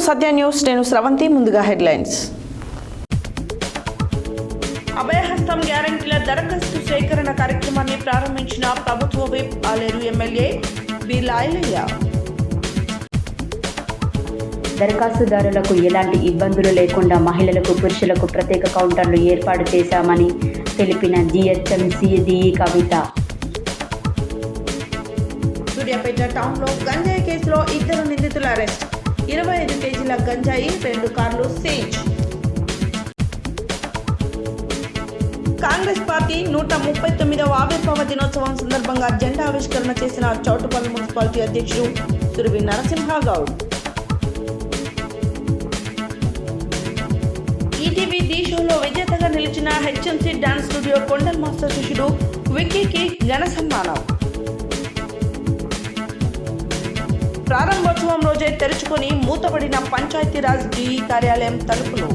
సత్య news. నేను స్రవంతి. ముందుగా headlines. అభయహస్తం గ్యారంటీల దరఖాస్తు సేకరణ కార్యక్రమాన్ని ప్రారంభించిన ప్రభుత్వ విప్ ఆలేరు ఎమ్మెల్యే బి లాయలయ్య. దరఖాస్తుదారులకు ఎలాంటి ఇబ్బందులు లేకుండా మహిళలకు, పురుషులకు ప్రత్యేక కౌంటర్లు ఏర్పాటు చేశామని తెలిపిన జీహెచ్ఎంసీ డీఈ కవిత. సూర్యాపేట టౌన్లో గంజాయి కేసులో 2 నిందితుల అరెస్ట్. 25 కేజీల గంజాయి, 2 కార్లు సీజ్. కాంగ్రెస్ పార్టీ 139వ ఆవిర్భావ దినోత్సవం సందర్భంగా జెండా ఆవిష్కరణ చేసిన చౌటుపల్లి మున్సిపాలిటీ అధ్యక్షుడు సురవి నరసింహగౌడ్. ఈటీవీ డి షోలో విజేతగా నిలిచిన HMC dance studio Kondal master శిష్యుడు విక్కీకి ఘన సన్మానం. ప్రారంభోత్సవం రోజే తెరుచుకొని మూతపడిన పంచాయతీరాజ్ డీఈ కార్యాలయం తలుపులు.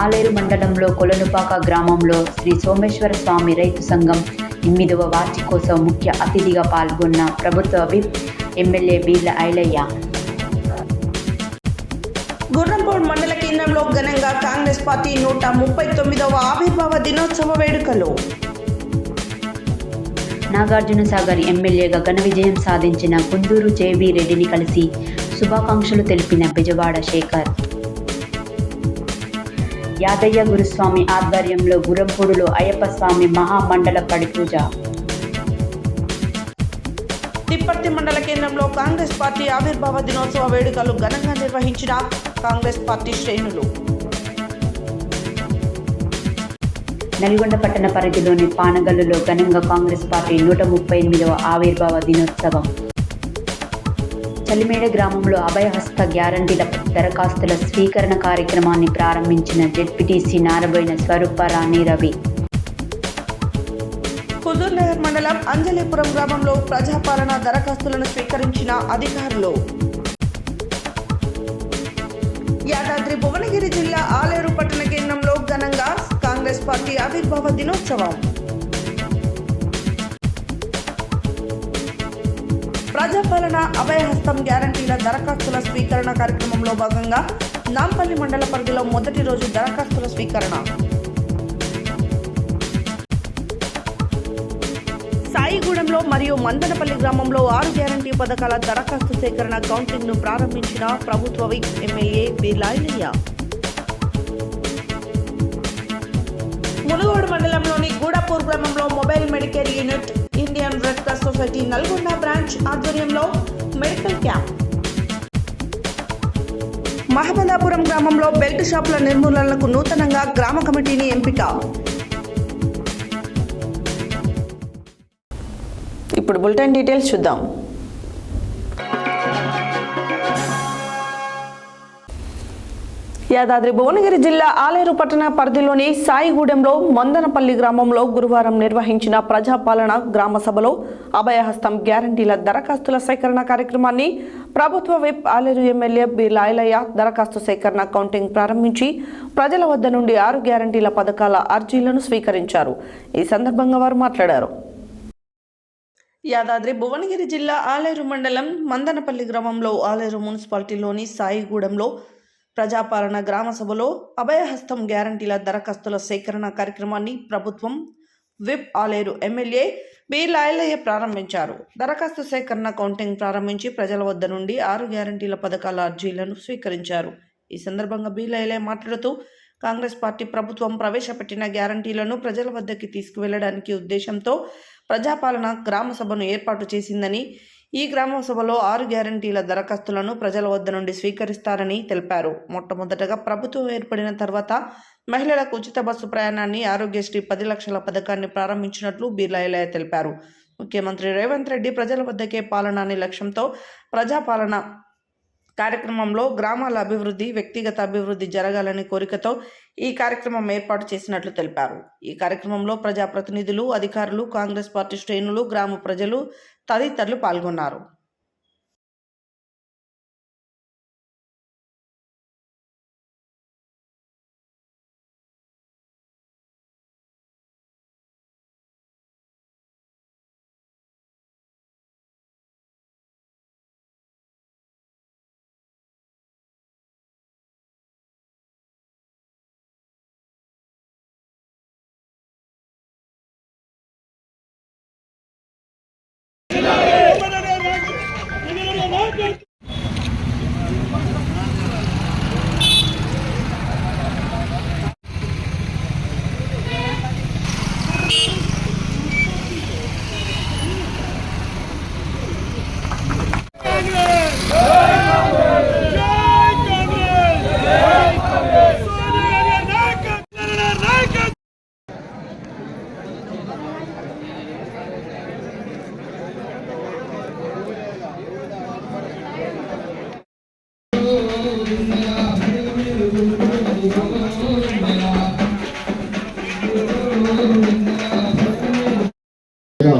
ఆలేరు మండలంలో కొలనుపాక గ్రామంలో శ్రీ సోమేశ్వర స్వామి రైతు సంఘం 8వ వార్షికోత్సవం ముఖ్య అతిథిగా పాల్గొన్న ప్రభుత్వ విప్ ఎమ్మెల్యే బి లాయలయ్య. గుర్రంపూడ్ మండల కేంద్రంలో ఘనంగా కాంగ్రెస్ పార్టీ 139వ ఆవిర్భావ దినోత్సవ వేడుకలు. నాగార్జున సాగర్ ఎమ్మెల్యేగా ఘన విజయం సాధించిన కుందూరు జేవీ రెడ్డిని కలిసి శుభాకాంక్షలు తెలిపిన బెజవాడ శేఖర్. యాదయ్య గురుస్వామి ఆధ్వర్యంలో గుర్రంపూడిలో అయ్యప్ప స్వామి మహామండల పడి పూజ. తిప్పర్తి మండల కేంద్రంలో కాంగ్రెస్ పార్టీ ఆవిర్భావ దినోత్సవ వేడుకలు ఘనంగా నిర్వహించిన కాంగ్రెస్ పార్టీ శ్రేణులు. నల్గొండ పట్టణ పరిధిలోని పానగల్లులో ఘనంగా కాంగ్రెస్ పార్టీ 138వ ఆవిర్భావ దినోత్సవం. చలిమేడ గ్రామంలో అభయహస్త గ్యారంటీల దరఖాస్తుల స్వీకరణ కార్యక్రమాన్ని ప్రారంభించిన జెడ్పీటీసీ నారబోయిన స్వరూపరాణి రవి. హుజూర్నగర్ మండలం అంజలీపురం గ్రామంలో ప్రజాపాలన దరఖాస్తులను స్వీకరించిన అధికారులు. యాదాద్రి భువనగిరి జిల్లా ఆలేరు పట్టణ కేంద్రంలో ఘనంగా కాంగ్రెస్ పార్టీ ఆవిర్భావ దినోత్సవం. ప్రజాపాలన అభయహస్తం గ్యారంటీల దరఖాస్తుల స్వీకరణ కార్యక్రమంలో భాగంగా నాంపల్లి మండల పరిధిలో మొదటి రోజు దరఖాస్తుల స్వీకరణ. సాయిగూడెంలో మరియు మందనపల్లి గ్రామంలో 6 గ్యారంటీ పథకాల దరఖాస్తు సేకరణ కౌంటింగ్ ను ప్రారంభించిన ప్రభుత్వ విప్ ఎమ్మెల్యే బి లాయలయ్య. మునుగోడు మండలంలోని గూడాపూర్ గ్రామంలో mobile Medicare unit Indian red cross society Nalgonda branch ఆధ్వర్యంలో మెడికల్ క్యాంప్. మహమ్మదాపురం గ్రామంలో బెల్ట్ షాపుల నిర్మూలనకు నూతనంగా గ్రామ కమిటీని ఎంపిక. ఇప్పుడు బులెటిన్ డీటెయిల్స్ చూద్దాం. యాదాద్రి భువనగిరి జిల్లా ఆలేరు పట్టణ పరిధిలోని సాయిగూడెంలో మందనపల్లి గ్రామంలో గురువారం నిర్వహించిన ప్రజాపాలన గ్రామ సభలో అభయహస్తం గ్యారంటీల దరఖాస్తుల సేకరణ కార్యక్రమాన్ని ప్రభుత్వ విప్ ఆలేరు ఎమ్మెల్యే బి లాయలయ్య దరఖాస్తు సేకరణ కౌంటింగ్ ప్రారంభించి ప్రజల వద్ద నుండి 6 గ్యారంటీల పథకాల అర్జీలను స్వీకరించారు. ఈ సందర్భంగా వారు మాట్లాడారు. యాదాద్రి భువనగిరి జిల్లా ఆలేరు మండలం మందనపల్లి గ్రామంలో ఆలేరు మున్సిపాలిటీలోని సాయిగూడెంలో ప్రజాపాలన గ్రామ సభలో అభయహస్తం గ్యారంటీల దరఖాస్తుల సేకరణ కార్యక్రమాన్ని ప్రభుత్వం విప్ ఆలేరు ఎమ్మెల్యే బి లాయలయ్య ప్రారంభించారు. దరఖాస్తు సేకరణ కౌంటింగ్ ప్రారంభించి ప్రజల వద్ద నుండి 6 గ్యారంటీల పథకాల అర్జీలను స్వీకరించారు. ఈ సందర్భంగా బి లాయలయ్య మాట్లాడుతూ కాంగ్రెస్ పార్టీ ప్రభుత్వం ప్రవేశపెట్టిన గ్యారంటీలను ప్రజల వద్దకి తీసుకువెళ్లడానికి ఉద్దేశంతో ప్రజాపాలన గ్రామ సభను ఏర్పాటు చేసిందని, ఈ గ్రామ సభలో 6 గ్యారంటీల దరఖాస్తులను ప్రజల వద్ద నుండి స్వీకరిస్తారని తెలిపారు. మొట్టమొదటగా ప్రభుత్వం ఏర్పడిన తర్వాత మహిళలకు ఉచిత బస్సు ప్రయాణాన్ని, ఆరోగ్యశ్రీ 10 లక్షల పథకాన్ని ప్రారంభించినట్లు బి లాయలయ్య తెలిపారు. ముఖ్యమంత్రి రేవంత్ రెడ్డి ప్రజల వద్దకే పాలన అనే లక్ష్యంతో ప్రజాపాలన కార్యక్రమంలో గ్రామాల అభివృద్ధి, వ్యక్తిగత అభివృద్ధి జరగాలని కోరికతో ఈ కార్యక్రమం ఏర్పాటు చేసినట్లు తెలిపారు. ఈ కార్యక్రమంలో ప్రజాప్రతినిధులు, అధికారులు, కాంగ్రెస్ పార్టీ శ్రేణులు, గ్రామ ప్రజలు తదితరులు పాల్గొన్నారు.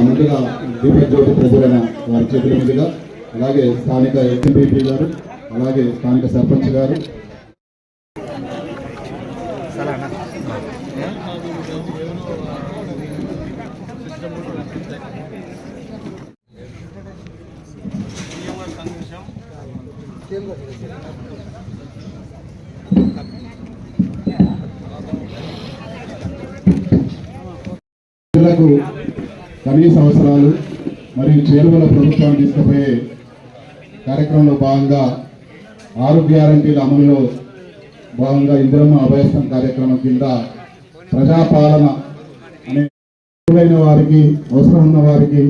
ముందుగా దీపజ్యోతి ప్రజలైన వారి చేతుల మీదుగా, అలాగే స్థానిక ఎంపీపీ గారు, అలాగే స్థానిక సర్పంచ్ గారు, ప్రజలకు కనీస అవసరాలు మరియు చేరువల ప్రభుత్వాన్ని తీసుకుపోయే కార్యక్రమంలో భాగంగా 6 గ్యారంటీల అమలులో భాగంగా ఇందిరమ్మ అభయస్థం కార్యక్రమం కింద ప్రజాపాలన అనే వారికి, అవసరం ఉన్న వారికి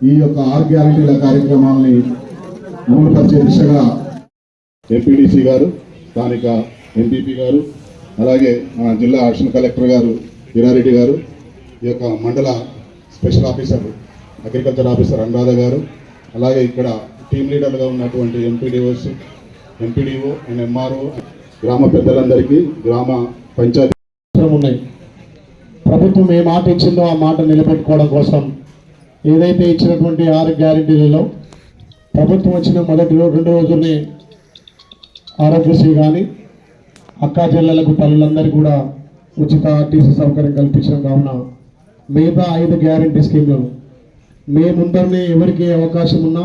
ఈ యొక్క 6 గ్యారంటీల కార్యక్రమాలని అమలుపరిచే దిశగా ఎంపీడీసీ గారు, స్థానిక ఎంపీపీ గారు, అలాగే మన జిల్లా అడిషనల్ కలెక్టర్ గారు వీరారెడ్డి గారు, ఈ యొక్క మండల special officer agriculture officer Anuradha గారు, అలాగే ఇక్కడ టీమ్ లీడర్లుగా ఉన్నటువంటి ఎంపీడీఓస్, ఎంపీడీఓ అండ్ ఎంఆర్ఓ, గ్రామ పెద్దలందరికీ, గ్రామ పంచాయతీ ఉన్నాయి. ప్రభుత్వం ఏ మాట ఇచ్చిందో ఆ మాట నిలబెట్టుకోవడం కోసం ఏదైతే ఇచ్చినటువంటి 6 గ్యారెంటీలలో ప్రభుత్వం వచ్చిన మొదటి 2 రోజుల్ని ఆరోగ్యశ్రీ కానీ అక్కా చెల్లెలకు తల్లులందరికీ కూడా ఉచిత ఆర్టీసీ సౌకర్యం కల్పించడం కావున మిగతా 5 గ్యారెంటీ స్కీమ్లను మే ముందరనే ఎవరికి అవకాశం ఉన్నా,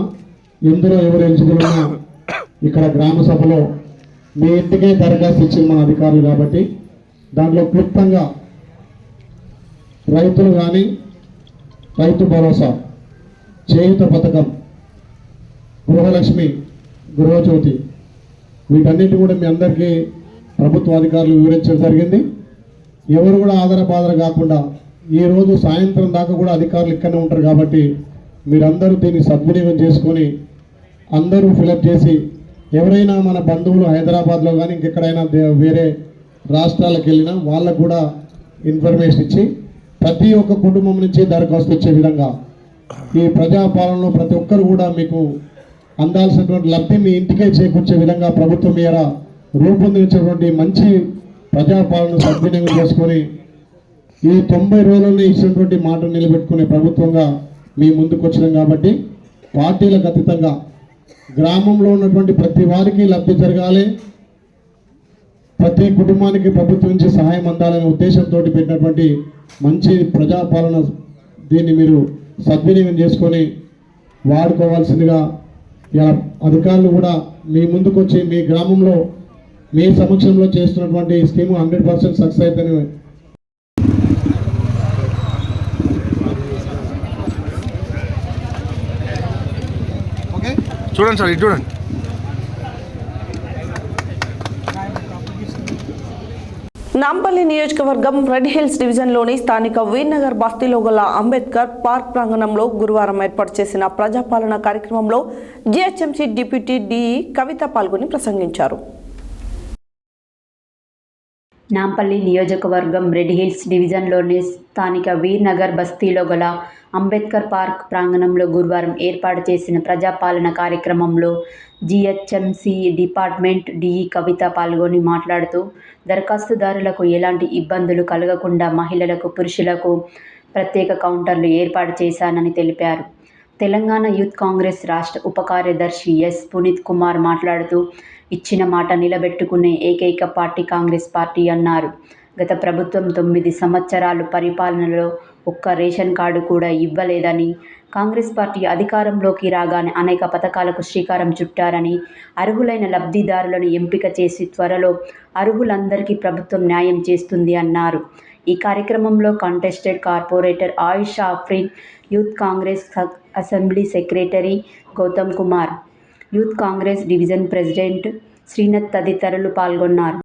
ఎందులో ఎవరు ఎలిజిబుల్ ఉన్నా ఇక్కడ గ్రామ సభలో మీ ఇంటికే దరఖాస్తు ఇచ్చిన మన అధికారులు కాబట్టి దాంట్లో క్లుప్తంగా రైతులు కానీ, రైతు భరోసా, చేయూత పథకం, గృహలక్ష్మి, గృహజ్యోతి వీటన్నిటి కూడా మీ అందరికీ ప్రభుత్వ అధికారులు వివరించడం జరిగింది. ఎవరు కూడా ఆధార కాకుండా ఈరోజు సాయంత్రం దాకా కూడా అధికారులు ఇక్కడనే ఉంటారు కాబట్టి మీరందరూ దీన్ని సద్వినియోగం చేసుకొని అందరూ ఫిలప్ చేసి, ఎవరైనా మన బంధువులు హైదరాబాద్లో కానీ ఇంకెక్కడైనా వేరే రాష్ట్రాలకు వెళ్ళినా వాళ్ళకు కూడా ఇన్ఫర్మేషన్ ఇచ్చి ప్రతి ఒక్క కుటుంబం నుంచి దరఖాస్తు వచ్చే విధంగా ఈ ప్రజాపాలనలో ప్రతి ఒక్కరు కూడా మీకు అందాల్సినటువంటి లబ్ధి మీ ఇంటికే చేకూర్చే విధంగా ప్రభుత్వం మీద రూపొందించినటువంటి మంచి ప్రజాపాలన సద్వినియోగం చేసుకొని ఈ 90 రోజుల్లో ఇచ్చినటువంటి మాటను నిలబెట్టుకునే ప్రభుత్వంగా మీ ముందుకు వచ్చినాం కాబట్టి పార్టీలకు అతీతంగా గ్రామంలో ఉన్నటువంటి ప్రతి వారికి లబ్ధి జరగాలి, ప్రతి కుటుంబానికి ప్రభుత్వం నుంచి సహాయం అందాలనే ఉద్దేశంతో పెట్టినటువంటి మంచి ప్రజాపాలన దీన్ని మీరు సద్వినియోగం చేసుకొని వాడుకోవాల్సిందిగా ఇలా అధికారులు కూడా మీ ముందుకు వచ్చి మీ గ్రామంలో మీ సమక్షంలో చేస్తున్నటువంటి స్కీము 100% సక్సెస్ అయితేనే చూడండి సార్, ఇది చూడండి. నాంపల్లి నియోజకవర్గం రెడ్ హిల్స్ డివిజన్లోని స్థానిక వీర్నగర్ బస్తీలో గల అంబేద్కర్ పార్క్ ప్రాంగణంలో గురువారం ఏర్పాటు చేసిన ప్రజాపాలన కార్యక్రమంలో జీహెచ్ఎంసీ డిప్యూటీ డిఈ కవిత పాల్గొని ప్రసంగించారు. నాంపల్లి నియోజకవర్గం రెడ్ హిల్స్ డివిజన్లోని స్థానిక వీర్నగర్ బస్తీలో గల అంబేద్కర్ పార్క్ ప్రాంగణంలో గురువారం ఏర్పాటు చేసిన ప్రజాపాలన కార్యక్రమంలో జీహెచ్ఎంసీ డిపార్ట్మెంట్ డిఈ కవిత పాల్గొని మాట్లాడుతూ దరఖాస్తుదారులకు ఎలాంటి ఇబ్బందులు కలగకుండా మహిళలకు, పురుషులకు ప్రత్యేక కౌంటర్లు ఏర్పాటు చేశానని తెలిపారు. తెలంగాణ యూత్ కాంగ్రెస్ రాష్ట్ర ఉప కార్యదర్శి ఎస్ పునీత్ కుమార్ మాట్లాడుతూ ఇచ్చిన మాట నిలబెట్టుకునే ఏకైక పార్టీ కాంగ్రెస్ పార్టీ అన్నారు. గత ప్రభుత్వం 9 సంవత్సరాలు పరిపాలనలో ఒక్క రేషన్ కార్డు కూడా ఇవ్వలేదని, కాంగ్రెస్ పార్టీ అధికారంలోకి రాగానే అనేక పథకాలకు శ్రీకారం చుట్టారని, అర్హులైన లబ్ధిదారులను ఎంపిక చేసి త్వరలో అర్హులందరికీ ప్రభుత్వం న్యాయం చేస్తుంది అన్నారు. ఈ కార్యక్రమంలో contested corporator Ayisha Afrin, youth Congress assembly secretary Gautam Kumar, youth Congress division president Srinath తదితరులు పాల్గొన్నారు.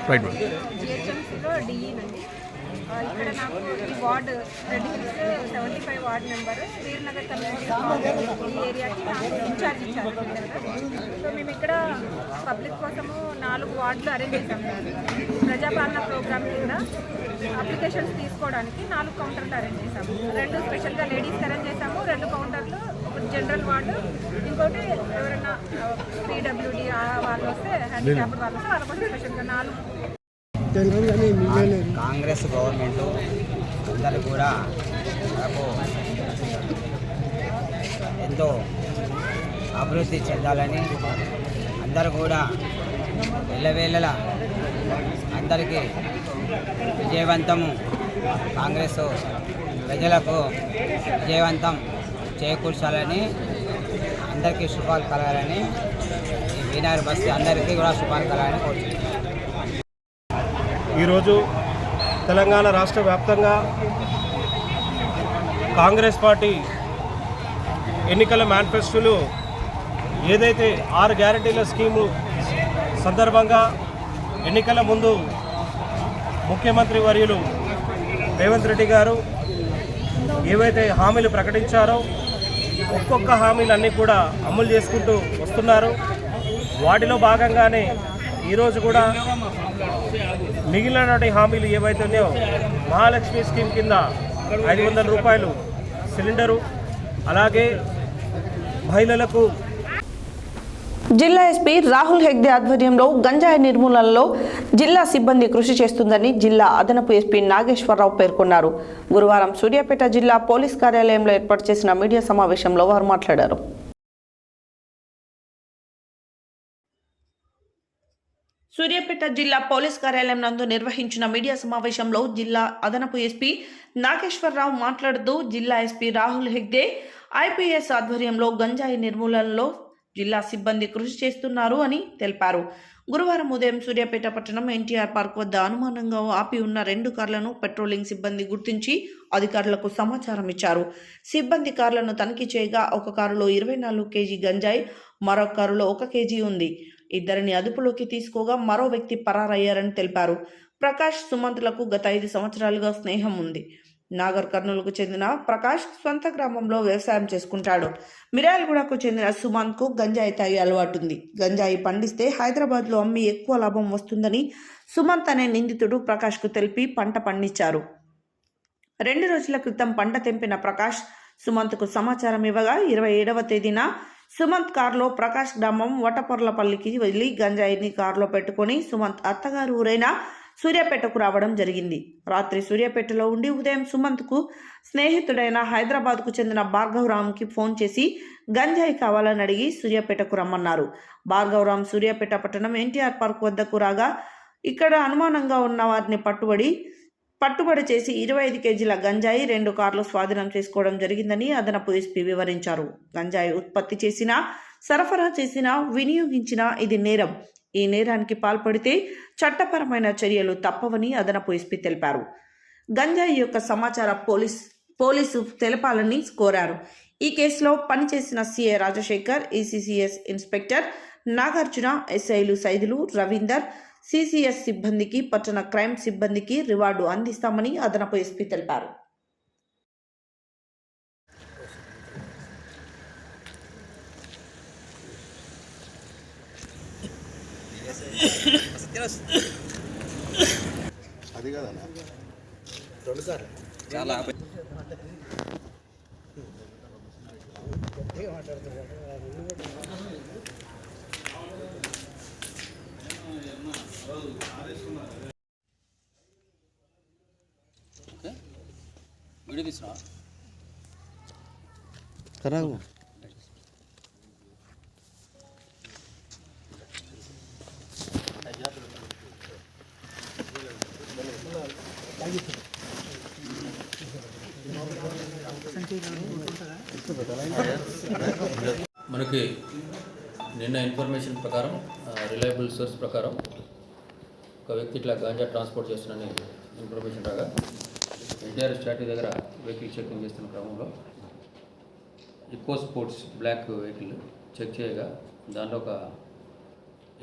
రైట్. జిహెచ్ఎంసీలో డిఈనండి. ఇక్కడ నాకు ఈ ward Red Hills 75 ward number Veeranagar community ఈ ఏరియాకి నాకు ఇన్ఛార్జ్ ఇచ్చారు క్లియర్గా. సో మేము ఇక్కడ పబ్లిక్ కోసము 4 వార్డులు అరేంజ్ చేశాము. ప్రజాపాలన ప్రోగ్రామ్ కింద అప్లికేషన్స్ తీసుకోవడానికి 4 కౌంటర్లు అరేంజ్ చేశాము. 2 స్పెషల్గా లేడీస్కి అరేంజ్ చేశాము, 2 కౌంటర్లు, ఒకటి జనరల్ వార్డు, ఇంకోటి ఎవరైనా పీడబ్ల్యూడి వాళ్ళు వస్తే హ్యాండిక్యాప్డ్ వాళ్ళు వస్తే వాళ్ళ కోసం స్పెషల్గా 4. కాంగ్రెస్ గవర్నమెంట్ అందరూ కూడా మనకు ఎంతో అభివృద్ధి చెందాలని అందరూ కూడా వెళ్ళవేళలా అందరికీ విజయవంతము కాంగ్రెస్ ప్రజలకు విజయవంతం చేకూర్చాలని అందరికీ శుభాలు కలగాలని ఈ వీనగర్ బస్తీ అందరికీ కూడా శుభాలు కలగాలని కోరుతున్నాను. ఈరోజు తెలంగాణ రాష్ట్ర వ్యాప్తంగా కాంగ్రెస్ పార్టీ ఎన్నికల మేనిఫెస్టోలో ఏదైతే 6 గ్యారంటీల స్కీము సందర్భంగా ఎన్నికల ముందు ముఖ్యమంత్రి వర్యులు రేవంత్ రెడ్డి గారు ఏవైతే హామీలు ప్రకటించారో ఒక్కొక్క హామీలన్నీ కూడా అమలు చేసుకుంటూ వస్తున్నారు. వాటిలో భాగంగానే ఈరోజు కూడా మిగిలినటువంటి హామీలు ఏవైతే ఉన్నాయో మహాలక్ష్మి స్కీమ్ కింద 500 రూపాయలు సిలిండరు, అలాగే మహిళలకు జిల్లా ఎస్పీ రాహుల్ హెగ్డే ఆధ్వర్యంలో గంజాయి నిర్మూలనలో జిల్లా సిబ్బంది కృషి చేస్తుందని జిల్లా అదనపు ఎస్పీ నాగేశ్వరరావు పేర్కొన్నారు. గురువారం సూర్యాపేట జిల్లా పోలీస్ కార్యాలయంలో ఏర్పాటు చేసిన మీడియా సమావేశంలో వారు మాట్లాడారు. సూర్యాపేట జిల్లా పోలీస్ కార్యాలయం నందు నిర్వహించిన మీడియా సమావేశంలో జిల్లా అదనపు ఎస్పీ నాగేశ్వరరావు మాట్లాడుతూ జిల్లా ఎస్పీ రాహుల్ హెగ్డే ఐపీఎస్ ఆధ్వర్యంలో గంజాయి నిర్మూలనలో జిల్లా సిబ్బంది కృషి చేస్తున్నారు అని తెలిపారు. గురువారం ఉదయం సూర్యాపేట పట్టణం ఎన్టీఆర్ పార్క్ వద్ద అనుమానంగా ఆపి ఉన్న 2 కార్లను పెట్రోలింగ్ సిబ్బంది గుర్తించి అధికారులకు సమాచారం ఇచ్చారు. సిబ్బంది కార్లను తనిఖీ చేయగా ఒక కారులో 24 కేజీ గంజాయి, మరో కారులో 1 కేజీ ఉంది. ఇద్దరిని అదుపులోకి తీసుకోగా మరో వ్యక్తి పరారయ్యారని తెలిపారు. ప్రకాష్, సుమంత్లకు గత 5 సంవత్సరాలుగా స్నేహం ఉంది. నాగర్ కర్నూలుకు చెందిన ప్రకాష్ సొంత గ్రామంలో వ్యవసాయం చేసుకుంటాడు. మిర్యాలగూడకు చెందిన సుమంత్కు గంజాయి తాగే అలవాటుంది. గంజాయి పండిస్తే హైదరాబాద్లో అమ్మి ఎక్కువ లాభం వస్తుందని సుమంత్ అనే నిందితుడు ప్రకాష్కు తెలిపి పంట పండించారు. 2 రోజుల క్రితం పంట తెంపిన ప్రకాష్ సుమంత్కు సమాచారం ఇవ్వగా 27వ తేదీన సుమంత్ కారులో ప్రకాష్ గ్రామం వటపొర్లపల్లికి వెళ్లి గంజాయిని కారులో పెట్టుకుని సుమంత్ అత్తగారు ఊరైన సూర్యాపేటకు రావడం జరిగింది. రాత్రి సూర్యాపేటలో ఉండి ఉదయం సుమంత్కు స్నేహితుడైన హైదరాబాద్కు చెందిన భార్గవరామ్కి ఫోన్ చేసి గంజాయి కావాలని అడిగి సూర్యాపేటకు రమ్మన్నారు. భార్గవరామ్ సూర్యాపేట పట్టణం ఎన్టీఆర్ పార్క్ వద్దకు రాగా ఇక్కడ అనుమానంగా ఉన్న వారిని పట్టుబడి చేసి 25 కేజీల గంజాయి, 2 కార్లు స్వాధీనం చేసుకోవడం జరిగిందని అదనపు ఎస్పీ వివరించారు. గంజాయి ఉత్పత్తి చేసినా, సరఫరా చేసినా, వినియోగించినా ఇది నేరం. ఈ నేరానికి పాల్పడితే చట్టపరమైన చర్యలు తప్పవని అదనపు ఎస్పీ తెలిపారు. గంజాయి యొక్క సమాచార పోలీసు తెలపాలని కోరారు. ఈ కేసులో పనిచేసిన సిఐ రాజశేఖర్, ఈసీసీఎస్ ఇన్స్పెక్టర్ నాగార్జున, ఎస్ఐలు సైదులు, రవీందర్, సిసిఎస్ సిబ్బందికి, పట్టణ క్రైమ్ సిబ్బందికి రివార్డు అందిస్తామని అదనపు ఎస్పీ తెలిపారు. అది కదా చాలా వీడియో తీసుకున్నా కరాగు మనకి నిన్న ఇన్ఫర్మేషన్ ప్రకారం రిలయబుల్ సోర్స్ ప్రకారం ఒక వ్యక్తి ఇట్లా గాంజా ట్రాన్స్పోర్ట్ చేస్తున్నారని ఇన్ఫర్మేషన్ రాగా ఎన్టీఆర్ స్టాట్యూ దగ్గర వెహికల్ చెకింగ్ చేస్తున్న క్రమంలో eco sports black vehicle check చేయగా దాంట్లో ఒక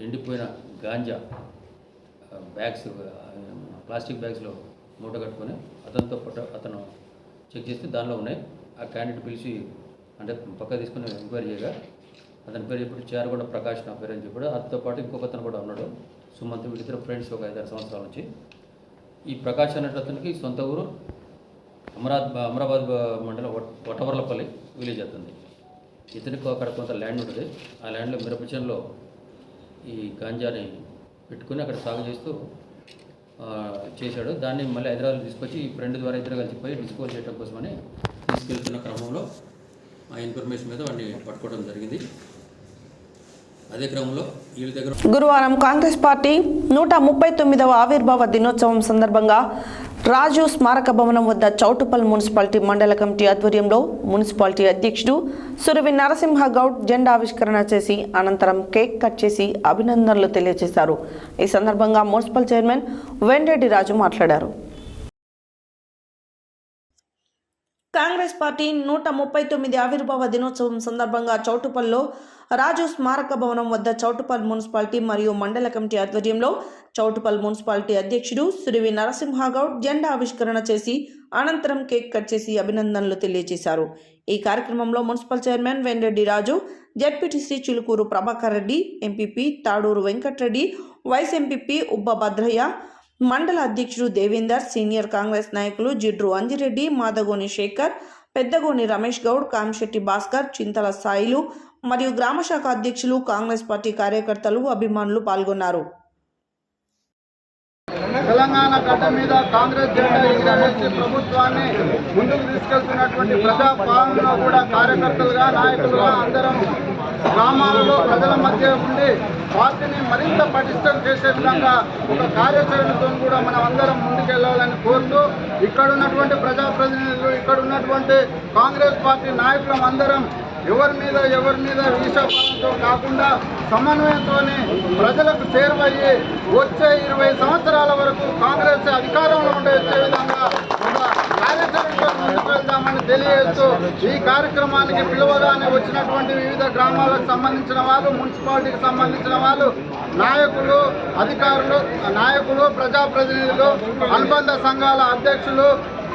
ఎండిపోయిన గాంజా బ్యాగ్స్ ప్లాస్టిక్ బ్యాగ్స్లో మూట కట్టుకొని అతనితో అతను చెక్ చేస్తే దానిలో ఉన్నాయి. ఆ క్యాండిడేట్ పిలిచి అంటే పక్క తీసుకుని ఎంక్వైరీ చేయగా అతని పేరు ఇప్పుడు చేరగొండ ప్రకాష్ నా పేరు అని చెప్పాడు. అతనితో పాటు ఇంకొక అతను కూడా ఉన్నాడు సుమంత్. వీళ్ళిద్దరు ఫ్రెండ్స్ ఒక 5-6 సంవత్సరాల నుంచి. ఈ ప్రకాష్ అనే అతనికి సొంత ఊరు అమరాబాద్ మండలం వటవర్లపల్లి విలేజ్ అవుతుంది. ఇతనికి అక్కడ కొంత ల్యాండ్ ఉంటుంది. ఆ ల్యాండ్లో మిరపచేనులో ఈ గాంజాని పెట్టుకుని అక్కడ సాగు చేస్తూ చేశాడు. దాన్ని మళ్ళీ హైదరాబాద్ తీసుకొచ్చి ఈ ఫ్రెండ్ ద్వారా ఇద్దరు కలిసిపోయి డిస్పోజ్ చేయడం కోసమని తీసుకెళ్తున్న క్రమంలో ఆ ఇన్ఫర్మేషన్ మీద వాడిని పట్టుకోవడం జరిగింది. అదే క్రమంలో వీళ్ళ దగ్గర గురువారం కాంగ్రెస్ పార్టీ 139వ ఆవిర్భావ దినోత్సవం సందర్భంగా రాజు స్మారక భవనం వద్ద చౌటుప్పల్ మున్సిపాలిటీ మండల కమిటీ ఆధ్వర్యంలో మున్సిపాలిటీ అధ్యక్షుడు సురవి నరసింహ గౌడ్ జెండా ఆవిష్కరణ చేసి అనంతరం కేక్ కట్ చేసి అభినందనలు తెలియజేశారు. ఈ సందర్భంగా మున్సిపల్ చైర్మన్ వెంరెడ్డి రాజు మాట్లాడారు. కాంగ్రెస్ పార్టీ 139 ఆవిర్భావ దినోత్సవం సందర్భంగా చౌటుప్పల్లో రాజు స్మారక భవనం వద్ద చౌటుప్పల్ మున్సిపాలిటీ మరియు మండల కమిటీ ఆధ్వర్యంలో చౌటుప్పల్ మున్సిపాలిటీ అధ్యక్షుడు సురవి నరసింహగౌడ్ జెండా ఆవిష్కరణ చేసి అనంతరం కేక్ కట్ చేసి అభినందనలు తెలియజేశారు. ఈ కార్యక్రమంలో municipal chairman Venreddy Raju, ZPTC Chilukuru Prabhakar Reddy, MPP Tadur Venkatareddy, vice MPP Ubba Bhadraiah, మండల అధ్యక్షుడు దేవేందర్, సీనియర్ కాంగ్రెస్ నాయకులు జిడ్రు అంజిరెడ్డి, మాదగోని శేఖర్, పెద్దగోని రమేష్ గౌడ్, కామిశెట్టి భాస్కర్, చింతల సాయిలు మరియు గ్రామశాఖ అధ్యక్షులు, కాంగ్రెస్ పార్టీ కార్యకర్తలు, అభిమానులు పాల్గొన్నారు. తెలంగాణ గడ్డ మీద కాంగ్రెస్ జెండా ఎగిరవేసి ప్రభుత్వాన్ని ముందుకు తీసుకెళ్తున్నటువంటి ప్రజా పాలనలో కూడా కార్యకర్తలుగా, నాయకులుగా అందరం గ్రామాలలో ప్రజల మధ్య ఉండి పార్టీని మరింత పటిష్టం చేసే విధంగా ఒక కార్యాచరణతో కూడా మనం అందరం ముందుకెళ్లాలని కోరుతూ ఇక్కడ ఉన్నటువంటి ప్రజాప్రతినిధులు, ఇక్కడ ఉన్నటువంటి కాంగ్రెస్ పార్టీ నాయకులం అందరం ఎవరి మీద ఈశాపాలనతో కాకుండా సమన్వయంతో ప్రజలకు చేరువయ్యి వచ్చే 20 సంవత్సరాల వరకు కాంగ్రెస్ అధికారంలో వచ్చే విధంగా ఒక కార్యాచరణతో ముందుకు వెళ్దామని తెలియజేస్తూ ఈ కార్యక్రమానికి పిలువగానే వచ్చినటువంటి వివిధ గ్రామాలకు సంబంధించిన వాళ్ళు, మున్సిపాలిటీకి సంబంధించిన వాళ్ళు, నాయకులు, అధికారులు, ప్రజాప్రతినిధులు, అనుబంధ సంఘాల అధ్యక్షులు,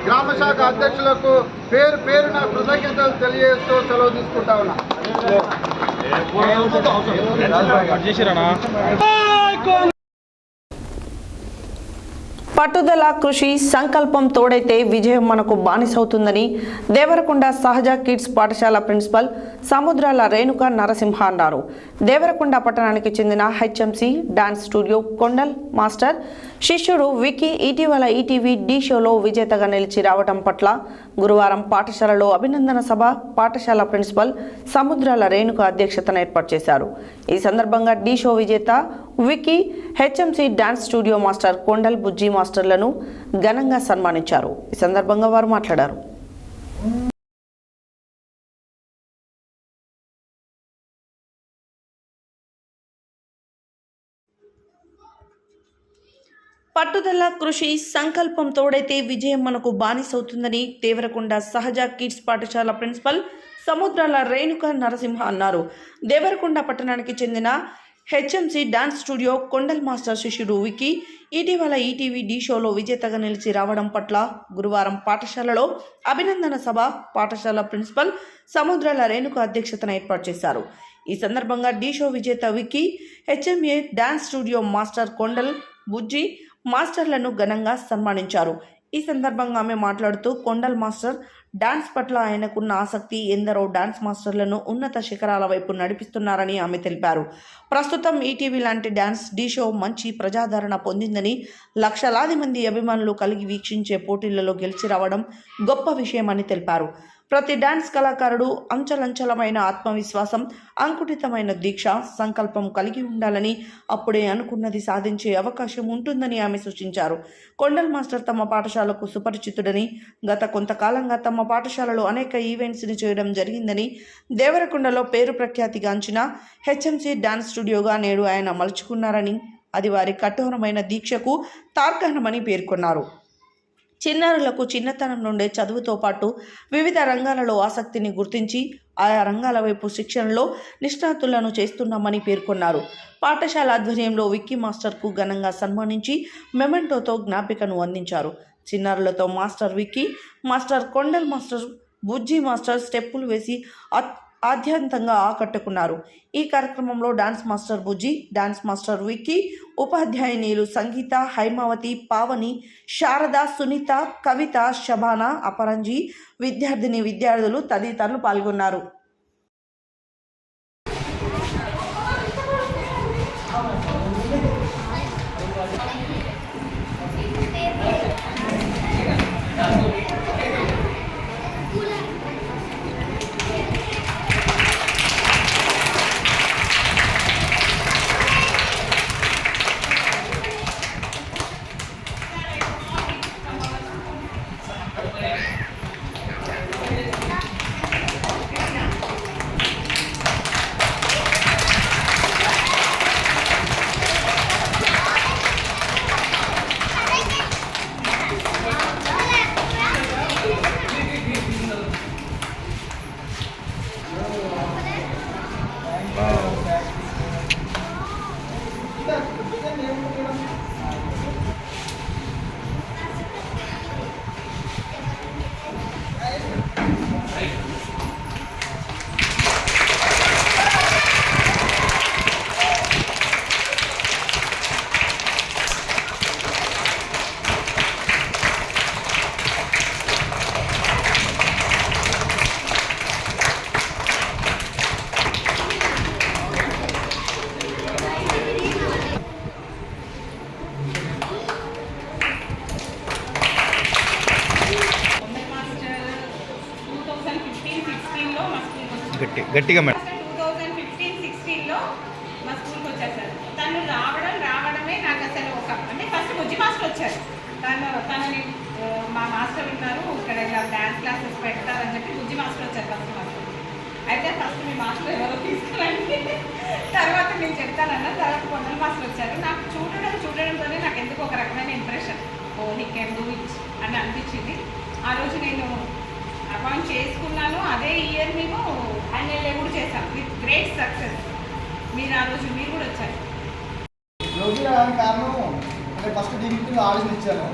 గ్రామశాఖ అధ్యక్షులకు పేరున కృతజ్ఞతలు తెలియజేస్తూ సెలవు తీసుకుంటా ఉన్నా. పట్టుదల, కృషి, సంకల్పం తోడైతే విజయం మనకు బానిసవుతుందని దేవరకొండ సహజ కిడ్స్ పాఠశాల ప్రిన్సిపల్ సముద్రాల రేణుక నరసింహ అన్నారు. దేవరకొండ పట్టణానికి చెందిన HMC dance studio Kondal master శిష్యుడు వికీ ఇటీవల ఈటీవీ డి షోలో విజేతగా నిలిచి రావడం పట్ల గురువారం పాఠశాలలో అభినందన సభ పాఠశాల ప్రిన్సిపల్ సముద్రాల రేణుక అధ్యక్షతన ఏర్పాటు చేశారు. ఈ సందర్భంగా డి షో విజేత Vicky, HMC dance studio master Kondal Bujji మాస్టర్లను ఘనంగా సన్మానించారు. ఈ సందర్భంగా వారు మాట్లాడారు. పట్టుదల, కృషి, సంకల్పం తోడైతే విజయం మనకు బానిసవుతుందని దేవరకొండ సహజ కిడ్స్ పాఠశాల ప్రిన్సిపల్ సముద్రాల రేణుక నరసింహ అన్నారు. దేవరకొండ పట్టణానికి చెందిన HMC dance studio Kondal master శిష్యుడు వికీ ఇటీవల ఈటీవీ డి షోలో విజేతగా నిలిచి రావడం పట్ల గురువారం పాఠశాలలో అభినందన సభ పాఠశాల ప్రిన్సిపల్ సముద్రాల రేణుక అధ్యక్షతన ఏర్పాటు చేశారు. ఈ సందర్భంగా డి షో విజేత Vicky, HMA dance studio master Kondal Bujji మాస్టర్లను ఘనంగా సన్మానించారు. ఈ సందర్భంగా ఆమె మాట్లాడుతూ కొండల్ మాస్టర్ డాన్స్ పట్ల ఆయనకున్న ఆసక్తి ఎందరో డాన్స్ మాస్టర్లను ఉన్నత శిఖరాల వైపు నడిపిస్తున్నారని ఆమె తెలిపారు. ప్రస్తుతం ఈటీవీ లాంటి డాన్స్ డి షో మంచి ప్రజాదరణ పొందిందని, లక్షలాది మంది అభిమానులు కలిగి వీక్షించే పోటీలలో గెలిచి రావడం గొప్ప విషయమని తెలిపారు. ప్రతి డాన్స్ కళాకారుడు అంచలంచలమైన ఆత్మవిశ్వాసం, అంకుటితమైన దీక్ష, సంకల్పం కలిగి ఉండాలని, అప్పుడే అనుకున్నది సాధించే అవకాశం ఉంటుందని ఆమె సూచించారు. కొండల్ మాస్టర్ తమ పాఠశాలకు సుపరిచితుడని, గత కొంతకాలంగా తమ పాఠశాలలో అనేక ఈవెంట్స్ని చేయడం జరిగిందని, దేవరకొండలో పేరు ప్రఖ్యాతిగాంచిన హెచ్ఎంసి డాన్స్ స్టూడియోగా నేడు ఆయన మలుచుకున్నారని, అది వారి కఠోరమైన దీక్షకు తార్కాణమని పేర్కొన్నారు. చిన్నారులకు చిన్నతనం నుండే చదువుతో పాటు వివిధ రంగాలలో ఆసక్తిని గుర్తించి ఆయా రంగాల వైపు శిక్షణలో నిష్ణాతులను చేస్తున్నామని పేర్కొన్నారు. పాఠశాల ఆధ్వర్యంలో విక్కీ మాస్టర్కు ఘనంగా సన్మానించి మెమెంటోతో జ్ఞాపికను అందించారు. చిన్నారులతో master Vicky, master Kondal master, Bujji master స్టెప్పులు వేసి ఆద్యంతంగా ఆకట్టుకున్నారు. ఈ కార్యక్రమంలో dance master Bujji, dance master Vicky, ఉపాధ్యాయునిలు సంగీత, హైమావతి, పావని, శారద, సునీత, కవిత, శబానా, అపరంజి, విద్యార్థులు తదితరులు పాల్గొన్నారు. గట్టిగా మేడం 2015-16లో మా స్కూల్కి వచ్చారు సార్. తను రావడమే నాకు అసలు అంటే ఫస్ట్ బుజ్జి మాస్టర్ వచ్చారు. తనని మా మాస్టర్ ఉన్నారు ఇక్కడ ఇలా డ్యాన్స్ క్లాసెస్ పెడతారని చెప్పి బుజ్జి మాస్టర్ వచ్చారు ఫస్ట్ మాస్టర్. అయితే ఫస్ట్ మీ మాస్టర్ ఎవరో తీసుకురండి, తర్వాత నేను చెప్తానన్నా. తర్వాత కొండల మాస్టర్ వచ్చారు. నాకు చూడడంతోనే నాకు ఎందుకు ఒక రకమైన impression, oh he can do it అని అనిపించింది. ఆ రోజు నేను అపాయింట్ చేసుకున్నాను. అదే ఇయర్ మేము యాన్యువల్ డే కూడా చేశాం విత్ గ్రేట్ సక్సెస్. మీరు ఆ రోజు మీరు కూడా వచ్చారు. యోగి రావడానికి కారణం అంటే ఫస్ట్ దీనికి ఆడిషన్ ఇచ్చాను,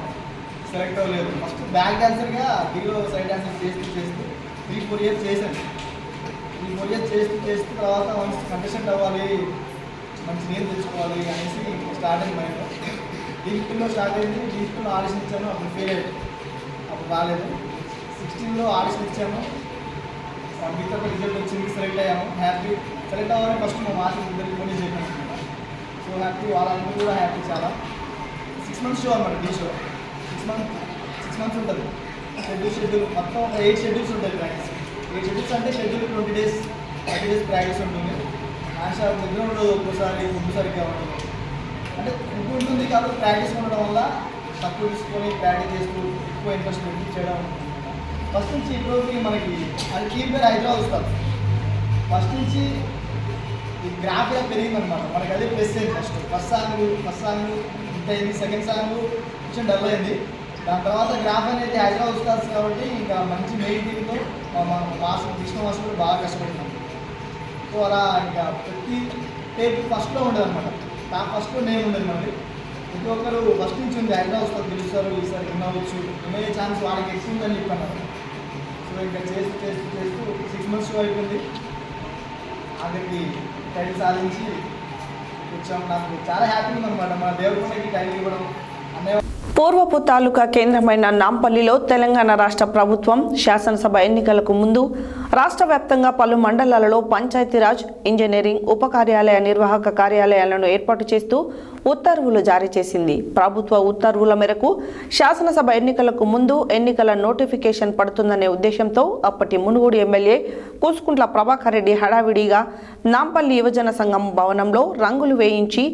సెలెక్ట్ అవ్వలేదు. ఫస్ట్ బ్యాక్ డాన్సర్గా దీనిలో సైడ్ డాన్సర్ చేస్తూ 3-4 years చేశాను. 3-4 years చేస్తూ తర్వాత మంచి కంటెస్టెంట్ అవ్వాలి, మంచి నేమ్ తెచ్చుకోవాలి అనేసి స్టార్ట్ అయింది మైండ్లో. దీంట్లో స్టార్ట్ అయింది. దీంట్లో ఆడిషన్ ఇచ్చాను, అప్పుడు ఫెయిల్ అయ్యాను, అప్పుడు రాలేదు. 16లో ఆడిషన్ ఇచ్చాము, మిగతా రిజల్ట్ వచ్చింది, సెలెక్ట్ అయ్యాము. హ్యాపీ. సెలెక్ట్ అవ్వాలని ఫస్ట్ మా మాస్టర్ ఇద్దరికి ఫోన్ చేసి చెప్పాను. సో హ్యాపీ, వాళ్ళందరూ కూడా హ్యాపీ. చాలా 6 months షో అన్నమాట. డీ షో 6 months ఉంటుంది. షెడ్యూల్ మొత్తం ఒక 8 schedules ఉంటాయి ప్రాక్టీస్. 8 schedules అంటే షెడ్యూల్ 20 days 30 days ప్రాక్టీస్ ఉంటుంది. ఆశా దగ్గర ఉండదు, ఒక్కోసారి ఫుడ్ సరిగ్గా ఉంటుంది. అంటే ఫుడ్ ఉంటుంది కాబట్టి ప్రాక్టీస్ ఉండడం వల్ల తక్కువ తీసుకొని ప్రాక్టీస్ చేస్తూ ఎక్కువ ఇంట్రెస్ట్ పెట్టి చేయడం. ఫస్ట్ నుంచి ఇప్పుడు మనకి అది టీం పేరు హైదరాబాద్ వస్తారు. ఫస్ట్ నుంచి ఈ గ్రాఫ్ ఇలా పెరిగిందనమాట. మనకి అదే ప్లస్ అయింది. ఫస్ట్ సాంగ్ ఇంత అయింది, సెకండ్ సాంగ్ కొంచెం డల్ అయింది. దాని తర్వాత గ్రాఫ్ అనేది హైదరాబాద్ వస్తారు కాబట్టి ఇంకా మంచి మెయిన్ టీంతో కృష్ణ మాస్టర్ కూడా బాగా కష్టపడుతున్నాం. సో అలా ఇంకా ప్రతి టేప్ ఫస్ట్లో ఉండదు అనమాట. ఫస్ట్లో నేను ఉండదు. మళ్ళీ ప్రతి ఒక్కరు ఫస్ట్ నుంచి ఉంది, హైదరాబాద్ వస్తారు, గెలుస్తారు, ఈసారి వినవచ్చు, వినే ఛాన్స్ వాళ్ళకి ఎక్కువ ఉందని చెప్పాను. సో ఇంకా చేస్తూ 6 months షో అయిపోయింది. ఆఖరికి టైటిల్ సాధించి వచ్చాము. నాకు చాలా హ్యాపీగా ఉందన్నమాట. మన దేవకొండకి టైటిల్ ఇవ్వడం అన్నయ్య. పూర్వపు తాలూకా కేంద్రమైన నాంపల్లిలో తెలంగాణ రాష్ట్ర ప్రభుత్వం శాసనసభ ఎన్నికలకు ముందు రాష్ట్ర వ్యాప్తంగా పలు మండలాలలో పంచాయతీరాజ్, ఇంజనీరింగ్ ఉప కార్యాలయ నిర్వాహక కార్యాలయాలను ఏర్పాటు చేస్తూ ఉత్తర్వులు జారీ చేసింది. ప్రభుత్వ ఉత్తర్వుల మేరకు శాసనసభ ఎన్నికలకు ముందు ఎన్నికల నోటిఫికేషన్ పడుతుందనే ఉద్దేశంతో అప్పటి మునుగోడు ఎమ్మెల్యే కూసుకుంట్ల ప్రభాకర్ రెడ్డి హడావిడిగా నాంపల్లి యువజన సంఘం భవనంలో రంగులు వేయించి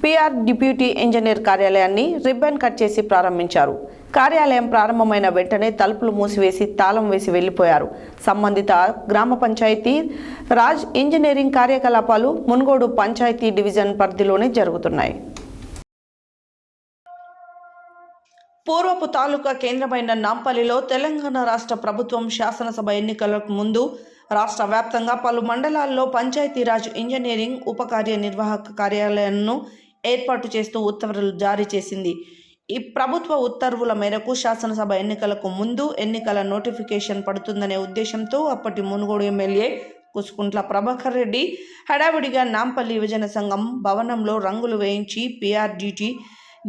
పిఆర్ డిప్యూటీ ఇంజనీర్ కార్యాలయాన్ని రిబ్బన్ కట్ చేసి ప్రారంభించారు. కార్యాలయం ప్రారంభమైన వెంటనే తలుపులు మూసివేసి తాళం వేసి వెళ్లిపోయారు. సంబంధిత గ్రామ పంచాయతీ రాజ్ ఇంజనీరింగ్ కార్యకలాపాలు మునుగోడు పంచాయతీ డివిజన్ పరిధిలోనే జరుగుతున్నాయి. పూర్వపు తాలూకా కేంద్రమైన నాంపల్లిలో తెలంగాణ రాష్ట్ర ప్రభుత్వం శాసనసభ ఎన్నికలకు ముందు రాష్ట్ర వ్యాప్తంగా పలు మండలాల్లో పంచాయతీరాజ్ ఇంజనీరింగ్ ఉప కార్యనిర్వాహక కార్యాలయాలను ఏర్పాటు చేస్తూ ఉత్తర్వులు జారీ చేసింది. ఈ ప్రభుత్వ ఉత్తర్వుల మేరకు శాసనసభ ఎన్నికలకు ముందు ఎన్నికల నోటిఫికేషన్ పడుతుందనే ఉద్దేశంతో అప్పటి మునుగోడు ఎమ్మెల్యే కుసుకుంట్ల ప్రభాకర్ రెడ్డి హడావిడిగా నాంపల్లి యువజన సంఘం భవనంలో రంగులు వేయించి పిఆర్డిటి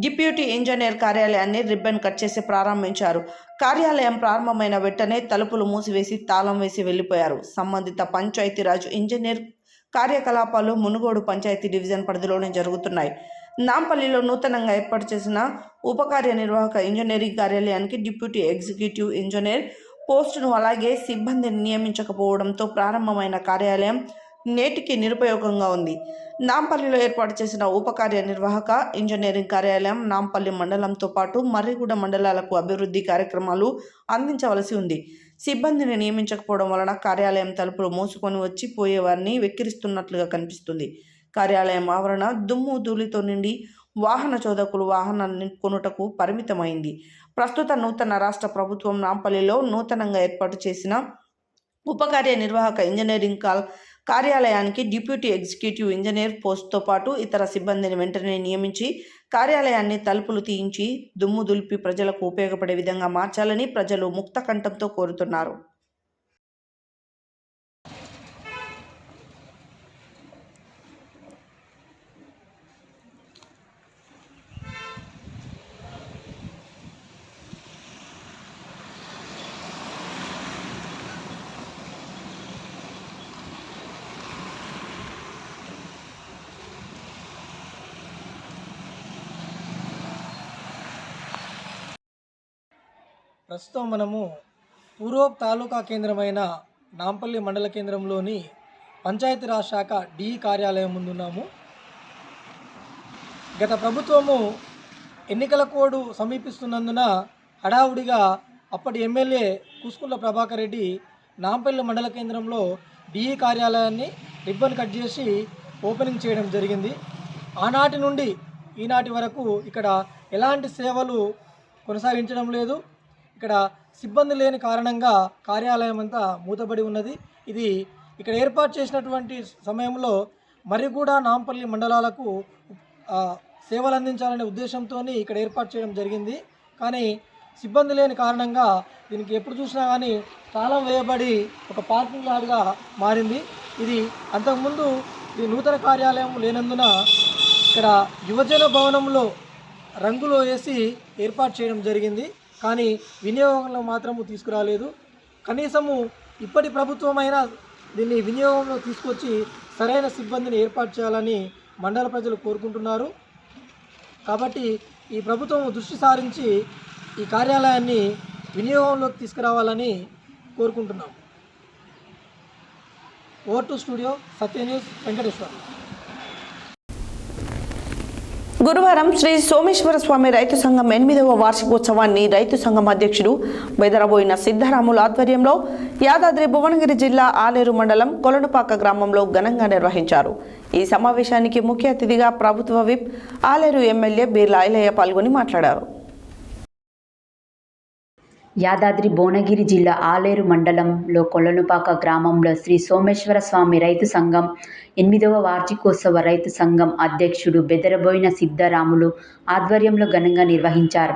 డిప్యూటీ ఇంజనీర్ కార్యాలయాన్ని రిబ్బన్ కట్ చేసి ప్రారంభించారు. కార్యాలయం ప్రారంభమైన వెంటనే తలుపులు మూసివేసి తాళం వేసి వెళ్లిపోయారు. సంబంధిత పంచాయతీరాజ్ ఇంజనీర్ కార్యకలాపాలు మునుగోడు పంచాయతీ డివిజన్ పరిధిలోనే జరుగుతున్నాయి. నాంపల్లిలో నూతనంగా ఏర్పాటు చేసిన ఉప కార్యనిర్వాహక ఇంజనీరింగ్ కార్యాలయానికి డిప్యూటీ ఎగ్జిక్యూటివ్ ఇంజనీర్ పోస్టును అలాగే సిబ్బందిని నియమించకపోవడంతో ప్రారంభమైన కార్యాలయం నేటికి నిరుపయోగంగా ఉంది. నాంపల్లిలో ఏర్పాటు చేసిన ఉప కార్యనిర్వాహక ఇంజనీరింగ్ కార్యాలయం నాంపల్లి మండలంతో పాటు మర్రిగూడ మండలాలకు అభివృద్ధి కార్యక్రమాలు అందించవలసి ఉంది. సిబ్బందిని నియమించకపోవడం వలన కార్యాలయం తలుపులు మూసుకొని వచ్చి పోయేవారిని వెక్కిరిస్తున్నట్లుగా కనిపిస్తుంది. కార్యాలయం ఆవరణ దుమ్ము ధూళితో నిండి వాహన చోదకులు వాహనాన్ని కొనుటకు పరిమితమైంది. ప్రస్తుత నూతన రాష్ట్ర ప్రభుత్వం నాంపల్లిలో నూతనంగా ఏర్పాటు చేసిన ఉప కార్యనిర్వాహక ఇంజనీరింగ్ కార్యాలయానికి డిప్యూటీ ఎగ్జిక్యూటివ్ ఇంజనీర్ పోస్టుతో పాటు ఇతర సిబ్బందిని వెంటనే నియమించి కార్యాలయాన్ని తలుపులు తీయించి దుమ్ము దులిపి ప్రజలకు ఉపయోగపడే విధంగా మార్చాలని ప్రజలు ముక్త కంఠంతో కోరుతున్నారు. ప్రస్తుతం మనము పూర్వపు తాలూకా కేంద్రమైన నాంపల్లి మండల కేంద్రంలోని పంచాయతీరాజ్ శాఖ డి కార్యాలయం ముందున్నాము. గత ప్రభుత్వము ఎన్నికల కోడ్ సమీపిస్తున్నందున హడావుడిగా అప్పటి ఎమ్మెల్యే కుసుకుంట్ల ప్రభాకర్ రెడ్డి నాంపల్లి మండల కేంద్రంలో డిఈ కార్యాలయాన్ని రిబ్బన్ కట్ చేసి ఓపెనింగ్ చేయడం జరిగింది. ఆనాటి నుండి ఈనాటి వరకు ఇక్కడ ఎలాంటి సేవలు కొనసాగించడం లేదు. ఇక్కడ సిబ్బంది లేని కారణంగా కార్యాలయం అంతా మూతబడి ఉన్నది. ఇది ఇక్కడ ఏర్పాటు చేసినటువంటి సమయంలో మర్రిగూడ నాంపల్లి మండలాలకు సేవలు అందించాలనే ఉద్దేశంతో ఇక్కడ ఏర్పాటు చేయడం జరిగింది. కానీ సిబ్బంది లేని కారణంగా దీనికి ఎప్పుడు చూసినా కానీ తాళం వేయబడి ఒక పార్కింగ్ లాడ్గా మారింది. ఇది అంతకుముందు ఈ నూతన కార్యాలయం లేనందున ఇక్కడ యువజన భవనంలో రంగులు వేసి ఏర్పాటు చేయడం జరిగింది. కానీ వినియోగంలో మాత్రము తీసుకురాలేదు. కనీసము ఇప్పటి ప్రభుత్వమైనా దీన్ని వినియోగంలో తీసుకొచ్చి సరైన సిబ్బందిని ఏర్పాటు చేయాలని మండల ప్రజలు కోరుకుంటున్నారు. కాబట్టి ఈ ప్రభుత్వం దృష్టి సారించి ఈ కార్యాలయాన్ని వినియోగంలోకి తీసుకురావాలని కోరుకుంటున్నాం. Over to studio, Satya news, Venkateshwar. గురువారం శ్రీ సోమేశ్వర స్వామి రైతు సంఘం 8వ వార్షికోత్సవాన్ని రైతు సంఘం అధ్యక్షుడు బెదరబోయిన సిద్ధరాముల ఆధ్వర్యంలో యాదాద్రి భువనగిరి జిల్లా ఆలేరు మండలం కొలనుపాక గ్రామంలో ఘనంగా నిర్వహించారు. ఈ సమావేశానికి ముఖ్య అతిథిగా ప్రభుత్వ విప్ ఆలేరు ఎమ్మెల్యే బీర్లా ఐలయ్య పాల్గొని మాట్లాడారు. యాదాద్రి భువనగిరి జిల్లా ఆలేరు మండలంలో కొలనుపాక గ్రామంలో శ్రీ సోమేశ్వర స్వామి రైతు సంఘం 8వ వార్షికోత్సవ రైతు సంఘం అధ్యక్షుడు బెదరబోయిన సిద్ధరాములు ఆధ్వర్యంలో ఘనంగా నిర్వహించారు.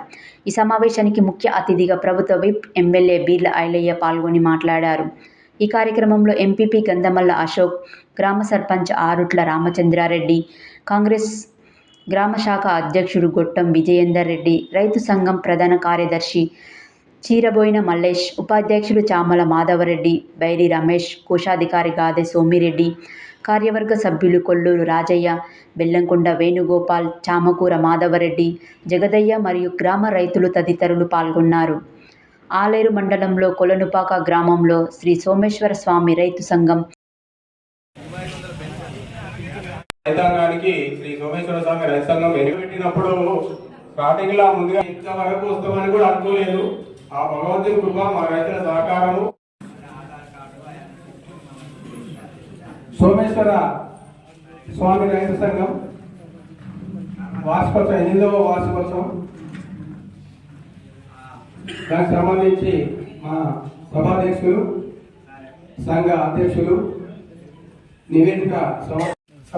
ఈ సమావేశానికి ముఖ్య అతిథిగా ప్రభుత్వ విప్ ఎమ్మెల్యే బీర్లా ఐలయ్య పాల్గొని మాట్లాడారు. ఈ కార్యక్రమంలో ఎంపీపీ గంధమల్ల అశోక్, గ్రామ సర్పంచ్ ఆరుట్ల రామచంద్రారెడ్డి, కాంగ్రెస్ గ్రామ శాఖ అధ్యక్షుడు గొట్టం విజయేందర్ రెడ్డి, రైతు సంఘం ప్రధాన కార్యదర్శి చీరబోయిన మల్లేష్, ఉపాధ్యక్షుడు చామల మాధవరెడ్డి, బైరి రమేష్, కోశాధికారి గాదె సోమిరెడ్డి, కార్యవర్గ సభ్యులు కొల్లూరు రాజయ్య, బెల్లంకొండ వేణుగోపాల్, చామకూర మాధవరెడ్డి, జగదయ్య మరియు గ్రామ రైతులు తదితరులు పాల్గొన్నారు. ఆలేరు మండలంలో కొలనుపాక గ్రామంలో శ్రీ సోమేశ్వర స్వామి రైతు సంఘం రైతాంగానికి శ్రీ సోమేశ్వర స్వామి రైతు సంఘం పెట్టినప్పుడు స్టార్టింగ్ లో ముందుగా ఇంతవరకు వస్తామని కూడా అనుకోలేదు. ఆ భగవంతుని కృప, మా రైతుల సహకారము, సోమేశ్వర స్వామి రైతు సంఘం 8వ వార్షికోత్సవం దానికి సంబంధించి మా సభాధ్యక్షులు సంఘ అధ్యక్షులు నివేదిక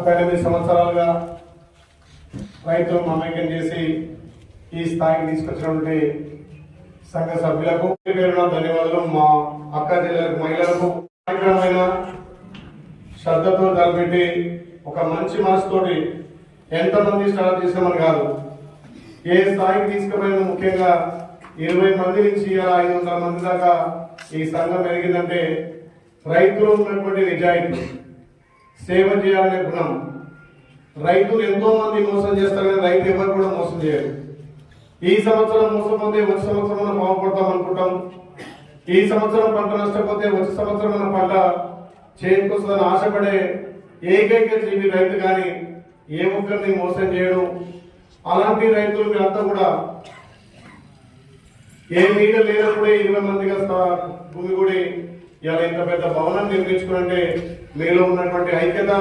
8 సంవత్సరాలుగా రైతులు మమేకం చేసి ఈ స్థాయికి తీసుకొచ్చినటువంటి సంఘ సభ్యులకు పేరున ధన్యవాదాలు. మా అక్క జిల్లాలకు మహిళలకు కార్యక్రమమైన శ్రద్ధతో తలపెట్టి ఒక మంచి మనసుతోటి ఎంతమంది స్టార్ట్ చేసామని కాదు, ఏ స్థాయికి తీసుకుపోయినా ముఖ్యంగా 20 మంది నుంచి 500 మంది దాకా ఈ సంఘం పెరిగిందంటే రైతులు ఉన్నటువంటి నిజాయితీ, సేవ చేయాలనే గుణం. రైతులు ఎంతో మంది మోసం చేస్తారు కానీ రైతు ఎవరు కూడా మోసం చేయరు. ఈ సంవత్సరం మోసపోతే వచ్చే సంవత్సరం మనం బాగుపడతాం అనుకుంటాం, ఈ సంవత్సరం పంట నష్టపోతే వచ్చే సంవత్సరం మన పంట చేతికొస్తుందని ఆశపడే ఏకైక జీవి రైతు. కానీ ఏ ఒక్కరిని మోసం చేయడం. అలాంటి రైతులు మీరంతా కూడా ఏ మీద లేనప్పుడే 20 మందిగా భూమి కూడా ఇలా ఇంత పెద్ద భవనం నిర్మించుకునంటే మీలో ఉన్నటువంటి ఐక్యత,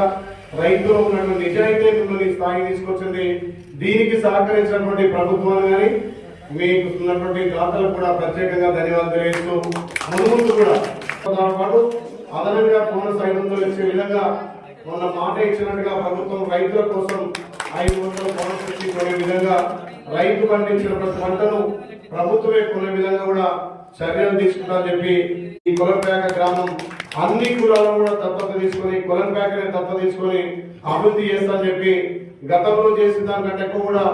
రైతులో ఉన్నటువంటి నిజాయితీ మిమ్మల్ని స్థాయి తీసుకొచ్చింది. దీనికి సహకరించినటువంటి ప్రభుత్వాలు కానీ మీకు ఉన్నటువంటి దాతలకు కూడా ప్రత్యేకంగా ధన్యవాదాలు తెలియజేస్తూ ముందు కూడా పాటు అదనంగా పూర్ణ సైన్యంతో ఇచ్చే విధంగా మొన్న మాట ఇచ్చినట్టుగా ప్రభుత్వం రైతుల కోసం 500 పౌనశక్తి కొనే విధంగా రైతు పండించిన ప్రతి పంటను ప్రభుత్వమే కొనే విధంగా కూడా చర్యలు తీసుకుంటారని చెప్పి ఈ కొలంపేక గ్రామం అన్ని కులాలను కూడా దత్తత తీసుకొని కొలంపేకనే దత్తత తీసుకొని అభివృద్ధి చేస్తారని చెప్పి గతంలో చేసిన దానికంటే ఎక్కువ కూడా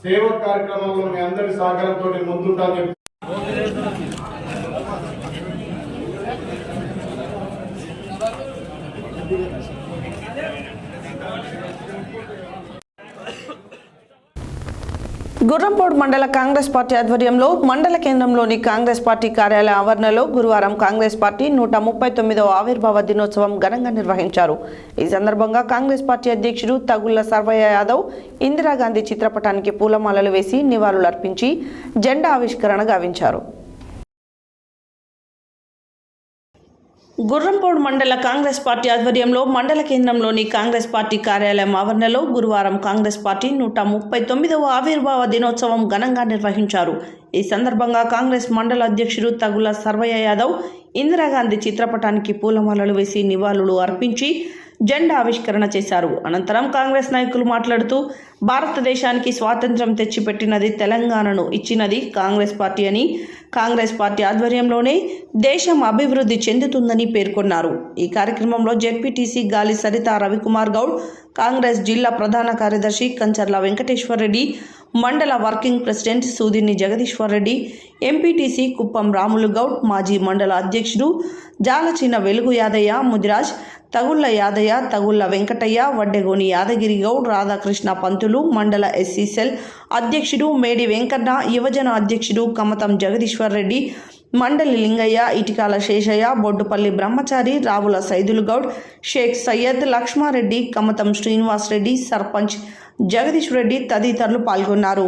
సేవా కార్యక్రమాల్లో మీ అందరి సహకారంతో ముందుంటారని చెప్పి గుర్రంపోడు మండల కాంగ్రెస్ పార్టీ ఆధ్వర్యంలో మండల కేంద్రంలోని కాంగ్రెస్ పార్టీ కార్యాలయ ఆవరణలో గురువారం కాంగ్రెస్ పార్టీ 139వ ఆవిర్భావ దినోత్సవం ఘనంగా నిర్వహించారు. ఈ సందర్భంగా కాంగ్రెస్ పార్టీ అధ్యక్షుడు తగుళ్ల సర్వయ్య యాదవ్ ఇందిరాగాంధీ చిత్రపటానికి పూలమాలలు వేసి నివాళులర్పించి జెండా ఆవిష్కరణ గావించారు. గుర్రంపోడు మండల కాంగ్రెస్ పార్టీ ఆధ్వర్యంలో మండల కేంద్రంలోని కాంగ్రెస్ పార్టీ కార్యాలయం ఆవరణలో గురువారం కాంగ్రెస్ పార్టీ 139వ ఆవిర్భావ దినోత్సవం ఘనంగా నిర్వహించారు. ఈ సందర్భంగా కాంగ్రెస్ మండల అధ్యక్షుడు తగుళ్ల సర్వయ్య యాదవ్ ఇందిరాగాంధీ చిత్రపటానికి పూలమాలలు వేసి నివాళులు అర్పించి జెండా ఆవిష్కరణ చేశారు. అనంతరం కాంగ్రెస్ నాయకులు మాట్లాడుతూ భారతదేశానికి స్వాతంత్ర్యం తెచ్చిపెట్టినది, తెలంగాణను ఇచ్చినది కాంగ్రెస్ పార్టీ అని, కాంగ్రెస్ పార్టీ ఆధ్వర్యంలోనే దేశం అభివృద్ధి చెందుతుందని పేర్కొన్నారు. ఈ కార్యక్రమంలో జెడ్పీటీసీ గాలి సరిత రవికుమార్ గౌడ్, కాంగ్రెస్ జిల్లా ప్రధాన కార్యదర్శి కంచర్ల వెంకటేశ్వర్ రెడ్డి, మండల వర్కింగ్ ప్రెసిడెంట్ సూదిని జగదీశ్వర్ రెడ్డి, ఎంపీటీసీ కుప్పం రాములు గౌడ్, మాజీ మండల అధ్యక్షుడు జాలచిన వెలుగు యాదయ్య, ముదిరాజ్, తగుళ్ల యాదయ్య, తగుళ్ల వెంకటయ్య, వడ్డెగోని యాదగిరి గౌడ్, రాధాకృష్ణ పంతులు, మండల ఎస్సీ సెల్ అధ్యక్షుడు మేడి వెంకన్న, యువజన అధ్యక్షుడు కమతం జగదీశ్వర్ రెడ్డి, మండలి లింగయ్య, ఇటికాల శేషయ్య, బొడ్డుపల్లి బ్రహ్మచారి, రావుల సైదులు గౌడ్, షేక్ సయ్యద్, లక్ష్మారెడ్డి, కమతం శ్రీనివాస్ రెడ్డి, సర్పంచ్ జగదీశ్వర్ రెడ్డి తదితరులు పాల్గొన్నారు.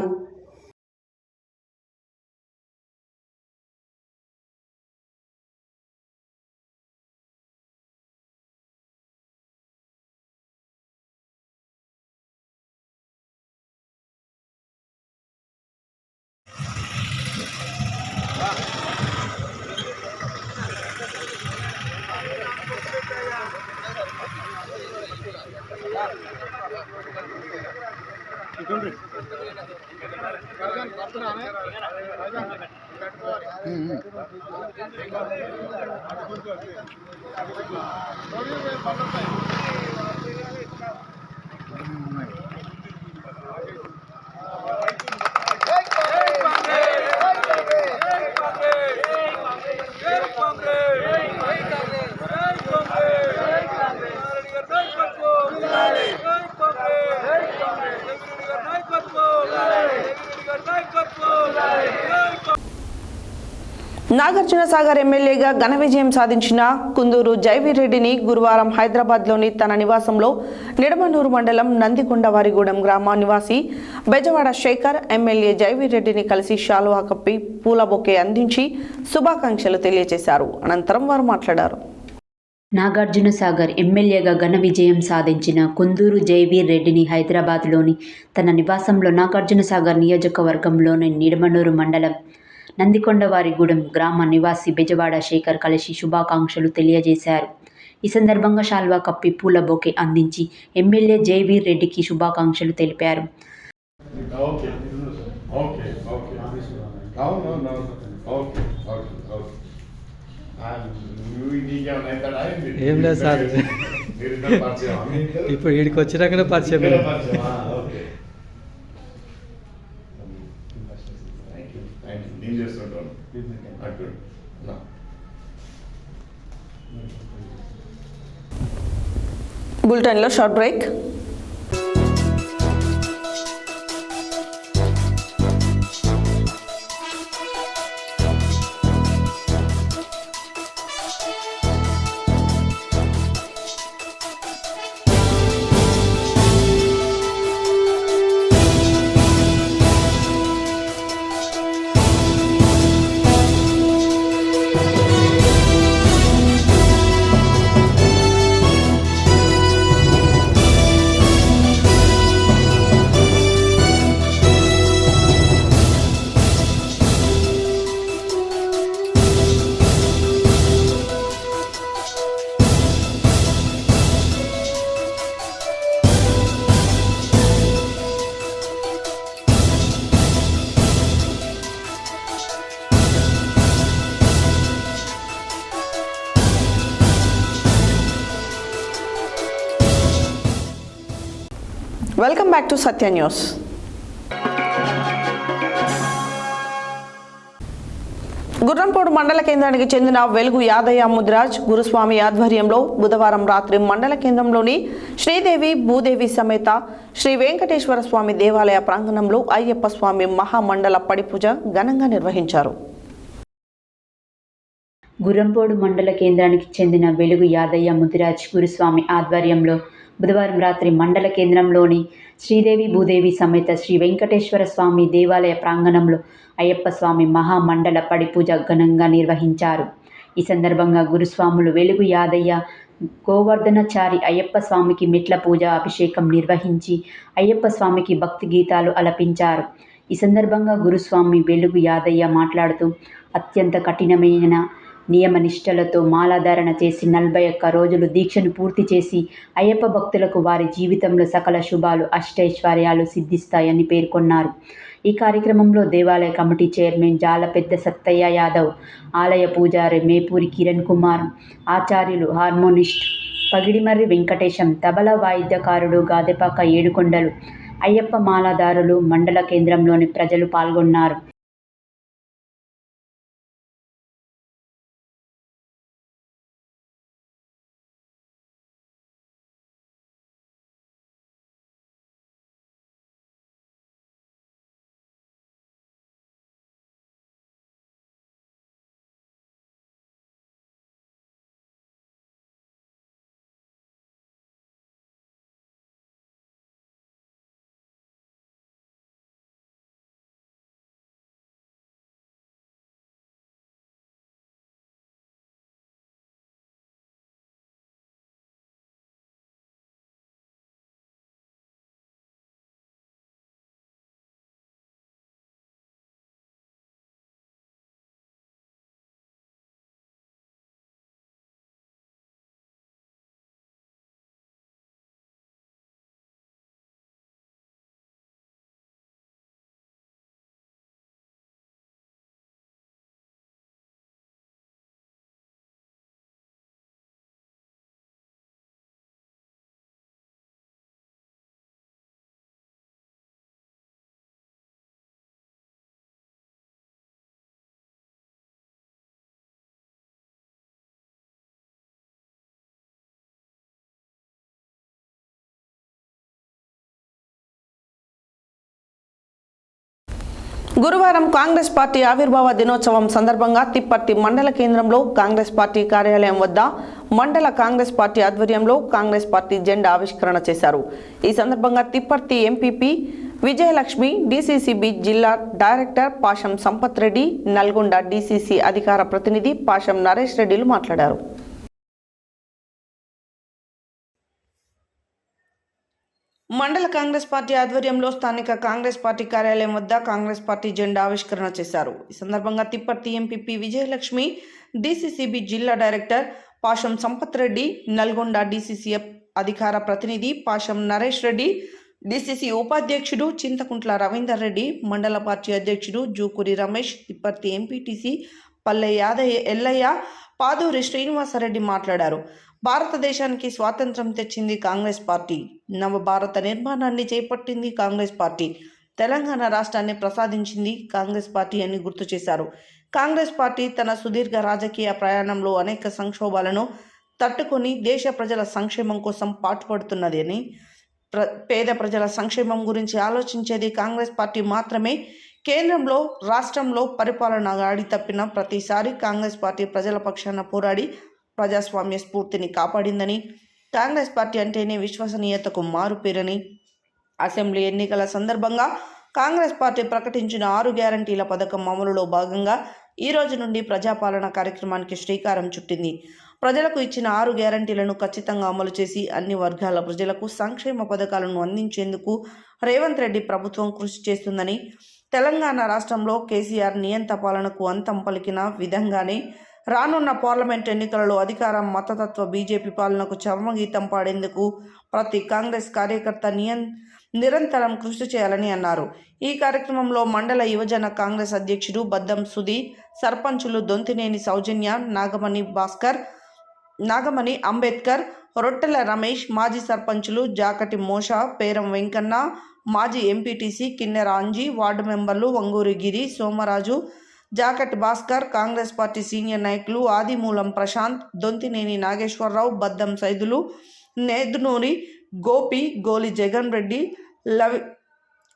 నాగార్జున సాగర్ ఎమ్మెల్యేగా ఘన విజయం సాధించిన కుందూరు జైవీరెడ్డిని గురువారం హైదరాబాద్లోని తన నివాసంలో నిడమనూరు మండలం నందికొండవారిగూడెం గ్రామ నివాసి బెజవాడ శేఖర్ ఎమ్మెల్యే జైవీరెడ్డిని కలిసి శాలువా కప్పి పూల బొకే అందించి శుభాకాంక్షలు తెలియజేశారు. అనంతరం వారు మాట్లాడారు. నాగార్జున సాగర్ ఎమ్మెల్యేగా ఘన విజయం సాధించిన కుందూరు జైవీర్ రెడ్డిని హైదరాబాద్లోని తన నివాసంలో నాగార్జున సాగర్ నియోజకవర్గంలోని నిడమనూరు మండలం నందికొండవారిగూడెం గ్రామ నివాసి బెజవాడ శేఖర్ కలిసి శుభాకాంక్షలు తెలియజేశారు. ఈ సందర్భంగా శాల్వా కప్పి పూల బొకే అందించి ఎమ్మెల్యే జయవీర్ రెడ్డికి శుభాకాంక్షలు తెలిపారు. ఏం లేదు సార్, ఇప్పుడు వీడికి వచ్చినాకనే పరిచయం. బులెటిన్లో short break. Welcome back to Satya news. Gurrampodu మండల కేంద్రానికి చెందిన వెలుగు యాదయ్య ముదిరాజ్ గురుస్వామి ఆధ్వర్యంలో బుధవారం రాత్రి మండల కేంద్రంలోని శ్రీదేవి భూదేవి సమేత శ్రీ వెంకటేశ్వర స్వామి దేవాలయ ప్రాంగణంలో అయ్యప్ప స్వామి మహామండల పడిపూజ ఘనంగా నిర్వహించారు. గుర్రంపోడు మండల కేంద్రానికి చెందిన వెలుగు యాదయ్య ముదిరాజ్ గురుస్వామి ఆధ్వర్యంలో బుధవారం రాత్రి మండల కేంద్రంలోని శ్రీదేవి భూదేవి సమేత శ్రీ వెంకటేశ్వర స్వామి దేవాలయ ప్రాంగణంలో అయ్యప్ప స్వామి మహామండల పడిపూజ ఘనంగా నిర్వహించారు. ఈ సందర్భంగా గురుస్వాములు వెలుగు యాదయ్య గోవర్ధనచారి అయ్యప్ప స్వామికి మెట్ల పూజ అభిషేకం నిర్వహించి అయ్యప్ప స్వామికి భక్తి గీతాలు ఆలపించారు. ఈ సందర్భంగా గురుస్వామి వెలుగు యాదయ్య మాట్లాడుతూ అత్యంత కఠినమైన నియమ నిష్టలతో మాలాధారణ చేసి 41 రోజులు దీక్షను పూర్తి చేసి అయ్యప్ప భక్తులకు వారి జీవితంలో సకల శుభాలు అష్టైశ్వర్యాలు సిద్ధిస్తాయని పేర్కొన్నారు. ఈ కార్యక్రమంలో దేవాలయ కమిటీ చైర్మన్ జాలపెద్ద సత్తయ్య యాదవ్, ఆలయ పూజారి మేపూరి కిరణ్ కుమార్, ఆచార్యులు హార్మోనిస్ట్ పగిడిమర్రి వెంకటేశం, తబలా వాయిద్యకారుడు గాదెపాక ఏడుకొండలు, అయ్యప్ప మాలాదారులు, మండల కేంద్రంలోని ప్రజలు పాల్గొన్నారు. గురువారం కాంగ్రెస్ పార్టీ ఆవిర్భావ దినోత్సవం సందర్భంగా తిప్పర్తి మండల కేంద్రంలో కాంగ్రెస్ పార్టీ కార్యాలయం వద్ద మండల కాంగ్రెస్ పార్టీ ఆధ్వర్యంలో కాంగ్రెస్ పార్టీ జెండా ఆవిష్కరణ చేశారు. ఈ సందర్భంగా తిప్పర్తి ఎంపీపీ విజయలక్ష్మి, డీసీసీబీ జిల్లా డైరెక్టర్ పాషం సంపత్ రెడ్డి, నల్గొండ డీసీసీ అధికార ప్రతినిధి పాషం నరేష్ రెడ్డిలు మాట్లాడారు. మండల కాంగ్రెస్ పార్టీ ఆధ్వర్యంలో స్థానిక కాంగ్రెస్ పార్టీ కార్యాలయం వద్ద కాంగ్రెస్ పార్టీ జెండా ఆవిష్కరణ చేశారు. ఈ సందర్భంగా తిప్పర్తి ఎంపీపీ విజయలక్ష్మి, డీసీసీబీ జిల్లా డైరెక్టర్ పాషం సంపత్ రెడ్డి, నల్గొండ డీసీసీఎఫ్ అధికార ప్రతినిధి పాషం నరేష్ రెడ్డి, డీసీసీ ఉపాధ్యక్షుడు చింతకుంట్ల రవీందర్ రెడ్డి, మండల పార్టీ అధ్యక్షుడు జూకూరి రమేష్, తిప్పర్తి ఎంపీటీసీ పల్లె యాదయ్య ఎల్లయ్య, పాదూరి శ్రీనివాసరెడ్డి మాట్లాడారు. భారతదేశానికి స్వాతంత్రం తెచ్చింది కాంగ్రెస్ పార్టీ, నవభారత నిర్మాణాన్ని చేపట్టింది కాంగ్రెస్ పార్టీ, తెలంగాణ రాష్ట్రాన్ని ప్రసాదించింది కాంగ్రెస్ పార్టీ అని గుర్తు చేశారు. కాంగ్రెస్ పార్టీ తన సుదీర్ఘ రాజకీయ ప్రయాణంలో అనేక సంక్షోభాలను తట్టుకొని దేశ ప్రజల సంక్షేమం కోసం పాటుపడుతున్నది అని, పేద ప్రజల సంక్షేమం గురించి ఆలోచించేది కాంగ్రెస్ పార్టీ మాత్రమే. కేంద్రంలో రాష్ట్రంలో పరిపాలన గాడి తప్పిన ప్రతిసారి కాంగ్రెస్ పార్టీ ప్రజల పక్షాన పోరాడి ప్రజాస్వామ్య స్ఫూర్తిని కాపాడిందని, కాంగ్రెస్ పార్టీ అంటేనే విశ్వసనీయతకు మారుపేరని, అసెంబ్లీ ఎన్నికల సందర్భంగా కాంగ్రెస్ పార్టీ ప్రకటించిన 6 గ్యారంటీల పథకం అమలులో భాగంగా ఈ రోజు నుండి ప్రజాపాలన కార్యక్రమానికి శ్రీకారం చుట్టింది. ప్రజలకు ఇచ్చిన 6 గ్యారంటీలను ఖచ్చితంగా అమలు చేసి అన్ని వర్గాల ప్రజలకు సంక్షేమ పథకాలను అందించేందుకు రేవంత్ రెడ్డి ప్రభుత్వం కృషి చేస్తుందని, తెలంగాణ రాష్ట్రంలో కేసీఆర్ నియంత పాలనకు అంతం పలికిన విధంగానే రానున్న పార్లమెంట్ ఎన్నికలలో అధికార మతతత్వ బీజేపీ పాలనకు చర్మగీతం పాడేందుకు ప్రతి కాంగ్రెస్ కార్యకర్త నిరంతరం కృషి చేయాలని అన్నారు. ఈ కార్యక్రమంలో మండల యువజన కాంగ్రెస్ అధ్యక్షుడు బద్దం సుధీర్, సర్పంచులు దొంతినేని సౌజన్య, నాగమణి అంబేద్కర్, రొట్టెల రమేష్, మాజీ సర్పంచులు జాకటి మోష, పేరం వెంకన్న, మాజీ ఎంపీటీసీ కిన్నెర అంజీ, వార్డు మెంబర్లు వంగూరి గిరి, సోమరాజు, జాకటి భాస్కర్, కాంగ్రెస్ పార్టీ సీనియర్ నాయకులు ఆదిమూలం ప్రశాంత్, దొంతినేని నాగేశ్వరరావు, బద్దం సైదులు, నేదునూరి గోపి, గోలి జగన్ రెడ్డి,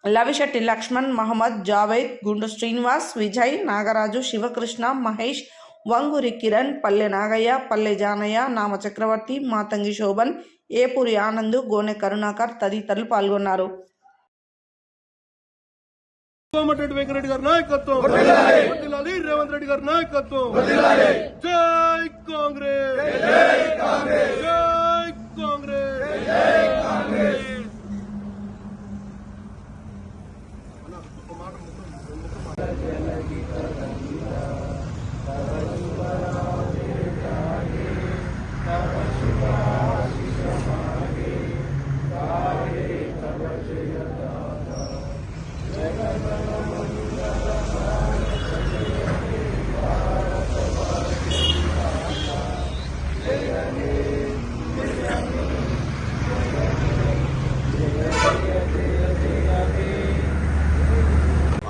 లవిశెట్టి లక్ష్మణ్, మహమ్మద్ జావేద్, గుండు శ్రీనివాస్, విజయ్, నాగరాజు, శివకృష్ణ, మహేష్, వంగూరి కిరణ్, పల్లె నాగయ్య, పల్లె జానయ్య, నామ చక్రవర్తి, మాతంగి శోభన్, ఏపూరి ఆనంద్, గోనె కరుణాకర్ తదితరులు పాల్గొన్నారు. కోమటిరెడ్డి వెంకటరెడ్డి గారి నాయకత్వం, రేవంత్ రెడ్డి గారి నాయకత్వం, జై కాంగ్రెస్, జై కాంగ్రెస్, జై కాంగ్రెస్, జై కాంగ్రెస్.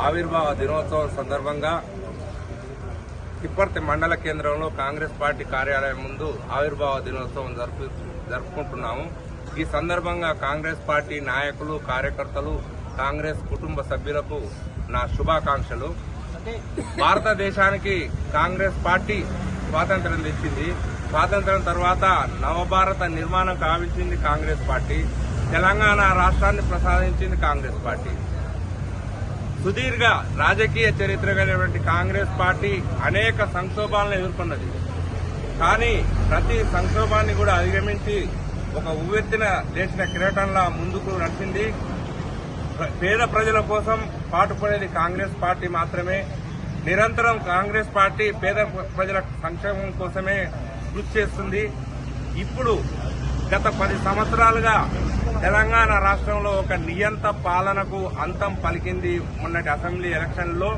ఆవిర్భావ దినోత్సవం సందర్భంగా తిప్పర్తి మండల కేంద్రంలో కాంగ్రెస్ పార్టీ కార్యాలయం ముందు ఆవిర్భావ దినోత్సవం జరుపుకుంటున్నాము. ఈ సందర్భంగా కాంగ్రెస్ పార్టీ నాయకులు, కార్యకర్తలు, కాంగ్రెస్ కుటుంబ సభ్యులకు నా శుభాకాంక్షలు. భారతదేశానికి కాంగ్రెస్ పార్టీ స్వాతంత్ర్యం తెచ్చింది. స్వాతంత్ర్యం తర్వాత నవభారత నిర్మాణం కావించింది కాంగ్రెస్ పార్టీ, తెలంగాణ రాష్ట్రాన్ని ప్రసాదించింది కాంగ్రెస్ పార్టీ. సుదీర్ఘ రాజకీయ చరిత్ర కలిగినటువంటి కాంగ్రెస్ పార్టీ అనేక సంక్షోభాలను ఎదుర్కొన్నది. కానీ ప్రతి సంక్షోభాన్ని కూడా అధిగమించి ఒక ఉవ్వెత్తిన లేచిన కిరీటంలా ముందుకు నడిచింది. పేద ప్రజల కోసం పాటుపడేది కాంగ్రెస్ పార్టీ మాత్రమే. నిరంతరం కాంగ్రెస్ పార్టీ పేద ప్రజల సంక్షేమం కోసమే కృషి చేస్తుంది. ఇప్పుడు గత 10 సంవత్సరాలుగా తెలంగాణ రాష్ట్రంలో ఒక నియంత పాలనకు అంతం పలికింది. మొన్నటి అసెంబ్లీ ఎలక్షన్లో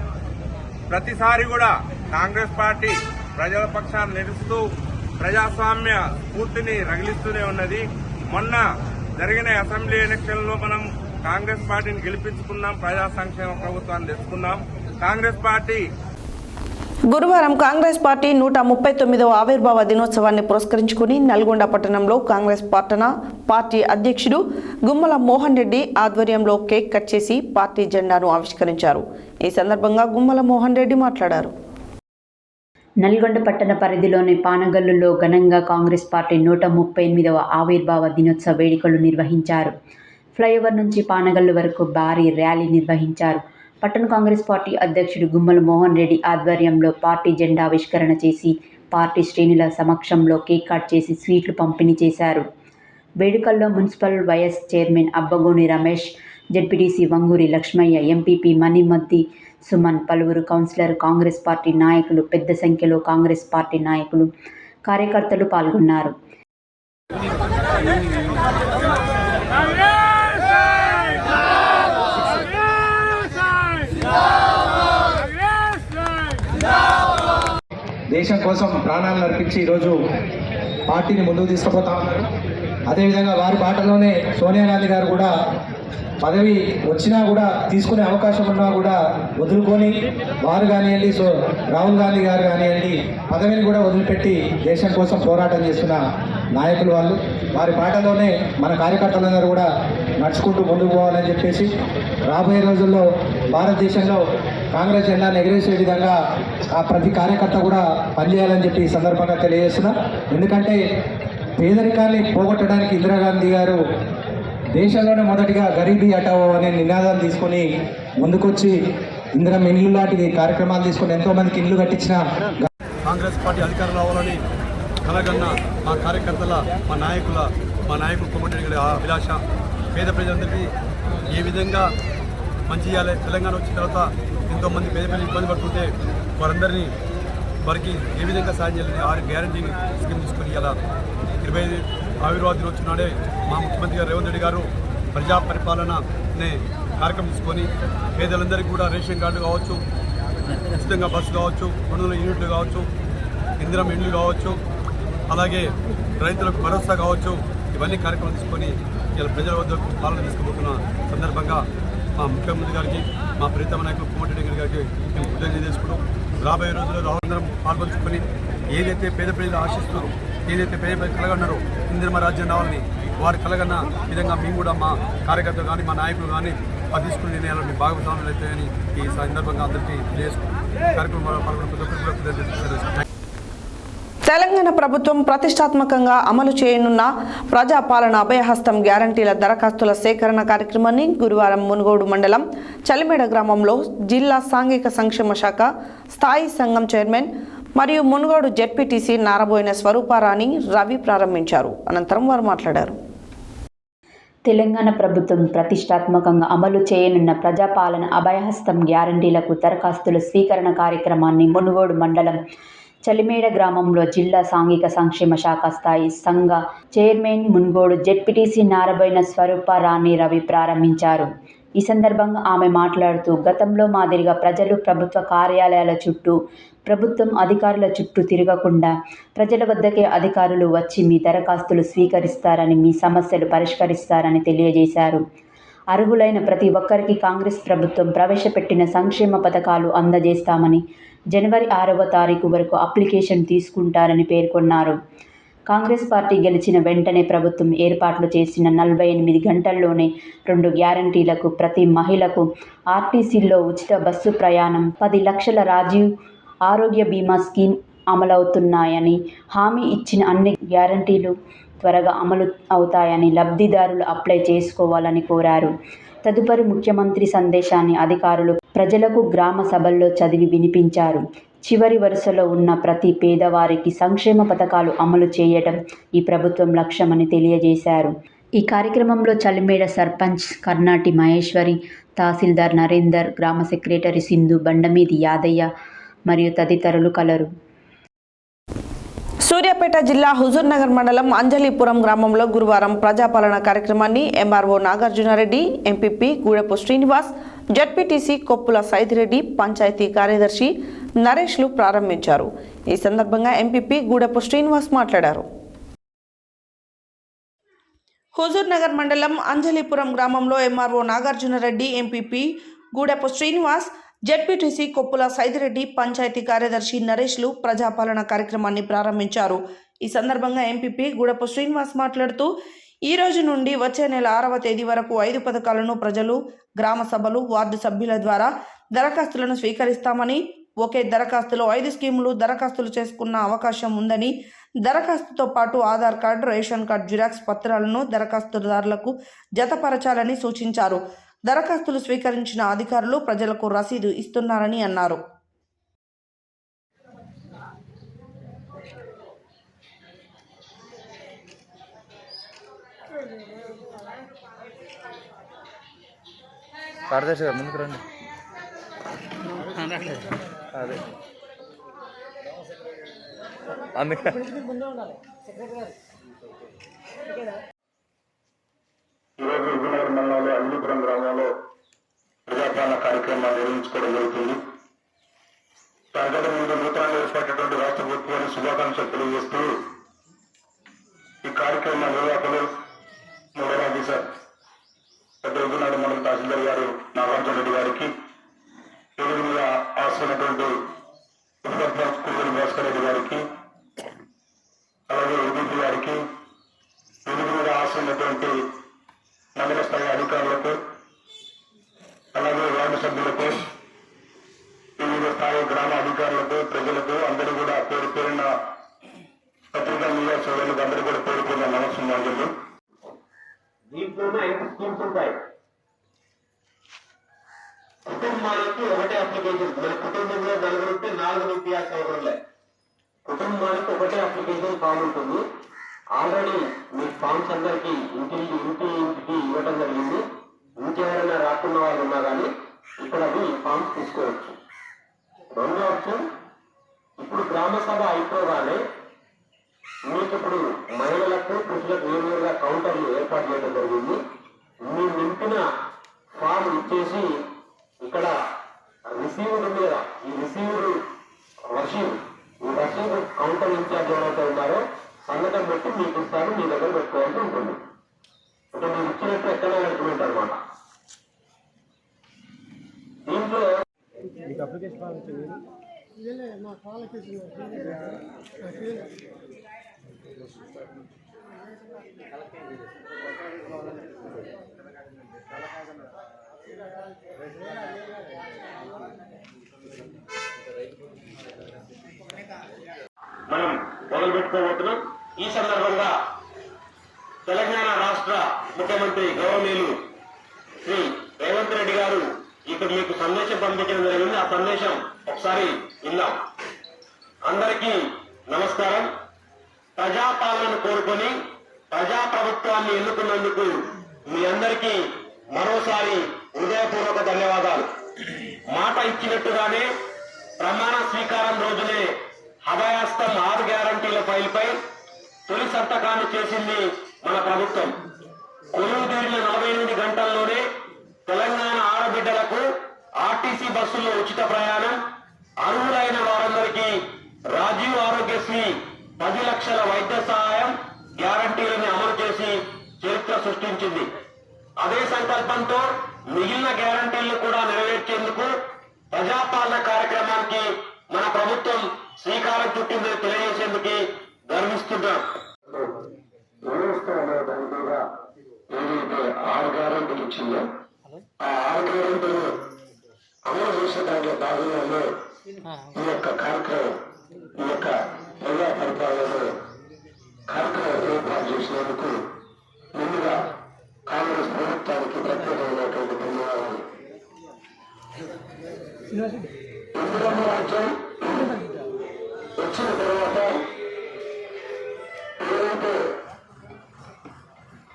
ప్రతిసారి కూడా కాంగ్రెస్ పార్టీ ప్రజల పక్షాన్ని నిలుస్తూ ప్రజాస్వామ్య స్ఫూర్తిని రగిలిస్తూనే ఉన్నది. మొన్న జరిగిన అసెంబ్లీ ఎలక్షన్లో మనం కాంగ్రెస్ పార్టీని గెలిపించుకున్నాం, ప్రజా సంక్షేమ ప్రభుత్వాన్ని తెచ్చుకున్నాం. కాంగ్రెస్ పార్టీ గురువారం కాంగ్రెస్ పార్టీ 139వ ఆవిర్భావ దినోత్సవాన్ని పురస్కరించుకుని నల్గొండ పట్టణంలో కాంగ్రెస్ పార్టీ అధ్యక్షుడు గుమ్మల మోహన్ రెడ్డి ఆధ్వర్యంలో కేక్ కట్ చేసి పార్టీ జెండాను ఆవిష్కరించారు. ఈ సందర్భంగా గుమ్మల మోహన్ రెడ్డి మాట్లాడారు. నల్గొండ పట్టణ పరిధిలోని పానగల్లులో ఘనంగా కాంగ్రెస్ పార్టీ 138వ ఆవిర్భావ దినోత్సవ వేడుకలు నిర్వహించారు. ఫ్లైఓవర్ నుంచి పానగల్లు వరకు భారీ ర్యాలీ నిర్వహించారు. పట్టణ కాంగ్రెస్ పార్టీ అధ్యక్షుడు గుమ్మల మోహన్ రెడ్డి ఆధ్వర్యంలో పార్టీ జెండా ఆవిష్కరణ చేసి పార్టీ శ్రేణుల సమక్షంలో కేక్ కట్ చేసి స్వీట్లు పంపిణీ చేశారు. వేడుకల్లో municipal vice chairman Abbagoni Ramesh, ZPTC Vanguri Lakshmaiah, MPP Manimaddi Suman, పలువురు కౌన్సిలర్, కాంగ్రెస్ పార్టీ నాయకులు, పెద్ద సంఖ్యలో కాంగ్రెస్ పార్టీ నాయకులు, కార్యకర్తలు పాల్గొన్నారు. దేశం కోసం ప్రాణాలను అర్పించి ఈరోజు పార్టీని ముందుకు తీసుకుపోతా ఉన్నారు. అదేవిధంగా వారి బాటలోనే సోనియా గాంధీ గారు కూడా పదవి వచ్చినా కూడా తీసుకునే అవకాశం ఉన్నా కూడా వదులుకొని వారు కానివ్వండి, రాహుల్ గాంధీ గారు కానివ్వండి, పదవిని కూడా వదిలిపెట్టి దేశం కోసం పోరాటం చేస్తున్న నాయకులు వాళ్ళు. వారి బాటలోనే మన కార్యకర్తలందరూ కూడా నడుచుకుంటూ ముందుకు పోవాలని చెప్పేసి రాబోయే రోజుల్లో భారతదేశంలో కాంగ్రెస్ జెండాను ఎగరేసే విధంగా ప్రతి కార్యకర్త కూడా పనిచేయాలని చెప్పి ఈ సందర్భంగా తెలియజేస్తున్నా. ఎందుకంటే పేదరికాన్ని పోగొట్టడానికి ఇందిరాగాంధీ గారు దేశంలోనే మొదటిగా గరీబీ హటావో అనే నినాదాలు తీసుకొని ముందుకొచ్చి ఇందిరమ్మ ఇల్లు లాంటి కార్యక్రమాలు తీసుకొని ఎంతోమందికి ఇల్లు కట్టించిన కాంగ్రెస్ పార్టీ అధికారం రావాలని కలగన్న మా కార్యకర్తల మా నాయకులు కోమటిరెడ్డి గారి అభిలాష. పేద ప్రజలందరికీ ఏ విధంగా మంచి చేయాలి, తెలంగాణ వచ్చిన తర్వాత ఎంతోమంది పేద ప్రజలు ఇబ్బంది పడుతుంటే వారికి ఏ విధంగా సాయం చేయాలని 6 గ్యారంటీ స్కీమ్ తీసుకొని ఇలా 25 ఆవిర్భావ దినోత్సవం నాడే మా ముఖ్యమంత్రి గారు రేవంత్ రెడ్డి గారు ప్రజా పరిపాలన అనే కార్యక్రమం తీసుకొని పేదలందరికీ కూడా రేషన్ కార్డు కావచ్చు, ఉచితంగా బస్సు కావచ్చు, 200 యూనిట్లు కావచ్చు, ఇందిరమ్మ ఇండ్లు కావచ్చు, అలాగే రైతులకు భరోసా కావచ్చు, ఇవన్నీ కార్యక్రమాలు తీసుకొని ఇలా ప్రజల వద్దకు పాలన తీసుకుపోతున్న సందర్భంగా మా ముఖ్యమంత్రి గారికి, మా ప్రీతమ నాయకులు కోమటిరెడ్డి గారికి మేము కృతజ్ఞత చేసుకుంటాం. రాబోయే రోజుల్లో అందరం పాల్పంచుకొని ఏదైతే పేద ప్రజలు ఆశిస్తున్నారో, ఏదైతే పేద ప్రజలు కలగన్నారో ఇందిరమ్మ రాజ్యం రావాలని వారు కలగన్న విధంగా మేము కూడా మా కార్యకర్తలు కానీ మా నాయకులు కానీ అది తీసుకుని నిర్ణయాలు మీ భాగస్వాములు అవుతాయని ఈ సందర్భంగా అందరికీ తెలియజేసుకుంటాం. కార్యక్రమంలో పాల్గొన్న తెలంగాణ ప్రభుత్వం ప్రతిష్టాత్మకంగా అమలు చేయనున్న ప్రజాపాలన అభయహస్తం గ్యారంటీల దరఖాస్తుల సేకరణ కార్యక్రమాన్ని గురువారం మునుగోడు మండలం చలిమేడ గ్రామంలో జిల్లా సాంఘిక సంక్షేమ శాఖ స్థాయి సంఘం చైర్మన్ మరియు మునుగోడు జెడ్పీటీసీ నారబోయిన స్వరూపారాణి రవి ప్రారంభించారు. అనంతరం వారు మాట్లాడారు. తెలంగాణ ప్రభుత్వం ప్రతిష్టాత్మకంగా అమలు చేయనున్న ప్రజాపాలన అభయహస్తం గ్యారంటీలకు దరఖాస్తుల స్వీకరణ కార్యక్రమాన్ని మునుగోడు మండలం చలిమేడ గ్రామంలో జిల్లా సాంఘిక సంక్షేమ శాఖ స్థాయి సంఘ చైర్మన్ మునుగోడు జెడ్పీటీసీ నారబోయిన స్వరూపారాణి రవి ప్రారంభించారు. ఈ సందర్భంగా ఆమె మాట్లాడుతూ గతంలో మాదిరిగా ప్రజలు ప్రభుత్వ కార్యాలయాల చుట్టూ, ప్రభుత్వం అధికారుల చుట్టూ తిరగకుండా ప్రజల వద్దకే అధికారులు వచ్చి మీ దరఖాస్తులు స్వీకరిస్తారని, మీ సమస్యలు పరిష్కరిస్తారని తెలియజేశారు. అర్హులైన ప్రతి ఒక్కరికి కాంగ్రెస్ ప్రభుత్వం ప్రవేశపెట్టిన సంక్షేమ పథకాలు అందజేస్తామని, జనవరి 6వ తారీఖు వరకు అప్లికేషన్ తీసుకుంటారని పేర్కొన్నారు. కాంగ్రెస్ పార్టీ గెలిచిన వెంటనే ప్రభుత్వం ఏర్పాట్లు చేసిన 48 గంటల్లోనే 2 గ్యారంటీలకు ప్రతి మహిళకు ఆర్టీసీలో ఉచిత బస్సు ప్రయాణం, 10 లక్షల రాజీవ్ ఆరోగ్య బీమా స్కీమ్ అమలవుతున్నాయని, హామీ ఇచ్చిన అన్ని గ్యారంటీలు త్వరగా అమలు అవుతాయని లబ్ధిదారులు అప్లై చేసుకోవాలని కోరారు. తదుపరి ముఖ్యమంత్రి సందేశాన్ని అధికారులు ప్రజలకు గ్రామ సభల్లో చదివి వినిపించారు. చివరి వరుసలో ఉన్న ప్రతి పేదవారికి సంక్షేమ పథకాలు అమలు చేయడం ఈ ప్రభుత్వం లక్ష్యమని తెలియజేశారు. ఈ కార్యక్రమంలో చలిమేడ సర్పంచ్ కర్నాటి మహేశ్వరి, తహసీల్దార్ నరేందర్, గ్రామ సెక్రటరీ సింధు, బండమీది యాదయ్య మరియు తదితరులు కలరు. సూర్యాపేట జిల్లా హుజూర్నగర్ మండలం అంజలీపురం గ్రామంలో గురువారం ప్రజాపాలన కార్యక్రమాన్ని MRO Nagarjunareddy, MPP Goodepu Srinivas, ZPTC Koppula Saidireddy, panchayati కార్యదర్శి నరేష్లు ప్రారంభించారు. ఈ సందర్భంగా ఎంపీపీ గూడెపు శ్రీనివాస్ మాట్లాడారు. హుజూర్నగర్ మండలం అంజలీపురం గ్రామంలో MRO Nagarjunareddy, MPP Goodepu Srinivas, ZPTC Koppula Saidireddy, panchayati కార్యదర్శి నరేష్లు ప్రజాపాలన కార్యక్రమాన్ని ప్రారంభించారు. ఈ సందర్భంగా ఎంపీపీ గూడెపు శ్రీనివాస్ మాట్లాడుతూ ఈ రోజు నుండి వచ్చే నెల 6వ తేదీ వరకు 5 పథకాలను ప్రజలు, గ్రామ సభలు, వార్డు సభ్యుల ద్వారా దరఖాస్తులను స్వీకరిస్తామని, ఒకే దరఖాస్తులో 5 స్కీములు దరఖాస్తులు చేసుకున్న అవకాశం ఉందని, దరఖాస్తుతో పాటు Aadhaar card, ration card xerox పత్రాలను దరఖాస్తుదారులకు జతపరచాలని సూచించారు. దరఖాస్తులు స్వీకరించిన అధికారులు ప్రజలకు రసీదు ఇస్తున్నారని అన్నారు. కార్యదర్శి గారు ముందుకు రండి. అదే అందుకే ఈరోజు విజయనగరం మండలంలో అల్లీపురం గ్రామంలో ప్రజాపాలన కార్యక్రమాలు నిర్వహించుకోవడం జరుగుతుంది. తరగతి ముందు నూతనంగా ఏర్పడినటువంటి రాష్ట్ర ప్రభుత్వానికి శుభాకాంక్షలు తెలియజేస్తూ ఈ కార్యక్రమ నిర్వాహకులు మూడవ ఆఫీసర్ పెద్ద విజయనగరం మండల తహసీల్దార్ గారు నాగార్జున రెడ్డి గారికి, తెలుగు మీద ఆస్తున్నటువంటి కుర్రని భాస్కర్ రెడ్డి గారికి, అలాగే ఉదీపి గారికి, తెలుగు మీద ఆస్తున్నటువంటి మండల స్థాయి అధికారులకు, అలాగే వార్డు సభ్యులకు, వివిధ స్థాయి గ్రామ అధికారులకు, ప్రజలకు అందరూ కూడా పేరు పేరున్న పత్రికా మీడియా సోదరులకు అందరూ కూడా పేరు పేరున్న నమస్సుమాంజలు. దీంట్లోనే 5 స్కీమ్స్ ఉంటాయి. కుటుంబానికి ఒకటే అప్లికేషన్. మన కుటుంబంలో 4 ఉంటే 4 నింపియాల్సిన అవసరం లేదు. కుటుంబానికి ఒకటే అప్లికేషన్ ఫామ్ ఉంటుంది. ఆల్రెడీ మీ ఫామ్స్ అందరికీ ఇంటికి ఇవ్వడం జరిగింది. ఇంకెవరైనా రాకున్న వాళ్ళు ఉన్నా కానీ ఇక్కడ మీ ఫామ్స్ తీసుకోవచ్చు. రెండో ఆప్షన్, ఇప్పుడు గ్రామ సభ అయిపోగానే మీకు ఇప్పుడు మహిళలకు పురుషులకు వేరువేరుగా కౌంటర్లు ఏర్పాటు చేయడం జరిగింది. మీరు నింపిన ఫామ్ ఇచ్చేసి ఇక్కడ రిసీవ్డ్ ఉంది కదా, ఈ రిసీవ్డ్ రసీదు, ఈ రసీదు కౌంటర్ ఇన్ఛార్జ్ ఎవరైతే ఉన్నారో సంఘటన పెట్టి మీకు ఇస్తారు, మీ దగ్గర పెట్టుకోవాల్సి ఉంటుంది. అంటే మీరు ఇచ్చినట్టు ఎక్కడ పెట్టుకుంటారు అనమాట. దీంట్లో మనం మొదలు పెట్టుకోబోతున్నాం. ఈ సందర్భంగా తెలంగాణ రాష్ట్ర ముఖ్యమంత్రి గౌరవనీయులు శ్రీ రేవంత్ రెడ్డి గారు ఇక్కడ మీకు సందేశం పంపించడం జరిగింది. ఆ సందేశం ఒకసారి విందాం. అందరికీ నమస్కారం. ప్రజాపాలనను కోరుకొని ప్రజాప్రభుత్వాన్ని ఎన్నుకున్నందుకు మీ అందరికీ మరోసారి హృదయపూర్వక ధన్యవాదాలు. మాట ఇచ్చినట్టుగానే ప్రమాణ స్వీకారం రోజునే అభయహస్తం 6 గ్యారంటీల ఫైల్పై తొలి సంతకాన్ని చేసింది మన ప్రభుత్వం. కొలువు తీరిన 48 గంటల్లోనే తెలంగాణ ఆడబిడ్డలకు ఆర్టీసీ బస్సుల్లో ఉచిత ప్రయాణం, అర్హులైన వారందరికీ రాజీవ్ ఆరోగ్యశ్రీ 10 లక్షల వైద్య సహాయం గ్యారంటీలను అమలు చేసి చరిత్ర సృష్టించింది. అదే సంకల్పంతో మిగిలిన గ్యారంటీలను కూడా నెరవేర్చేందుకు ప్రజాపాలన కార్యక్రమానికి మన ప్రభుత్వం శ్రీకారం చుట్టిందని తెలియజేసేందుకు గర్విస్తున్నాం. ఏదైతే 6 గ్యారంటీలు ఇచ్చిందో ఆ 6 గ్యారంటీలు అమలు చేసే దాంట్లో భాగంగానే ఈ యొక్క కార్యక్రమం, ఈ యొక్క ప్రజా పరిపాలనలో కార్యక్రమం ఏర్పాటు చేసినందుకు ముందుగా కాంగ్రెస్ ప్రభుత్వానికి ప్రత్యేకమైనటువంటి ధన్యవాదాలు. ఇందిరమ్మ రాజ్యం వచ్చిన తర్వాత ఏదైతే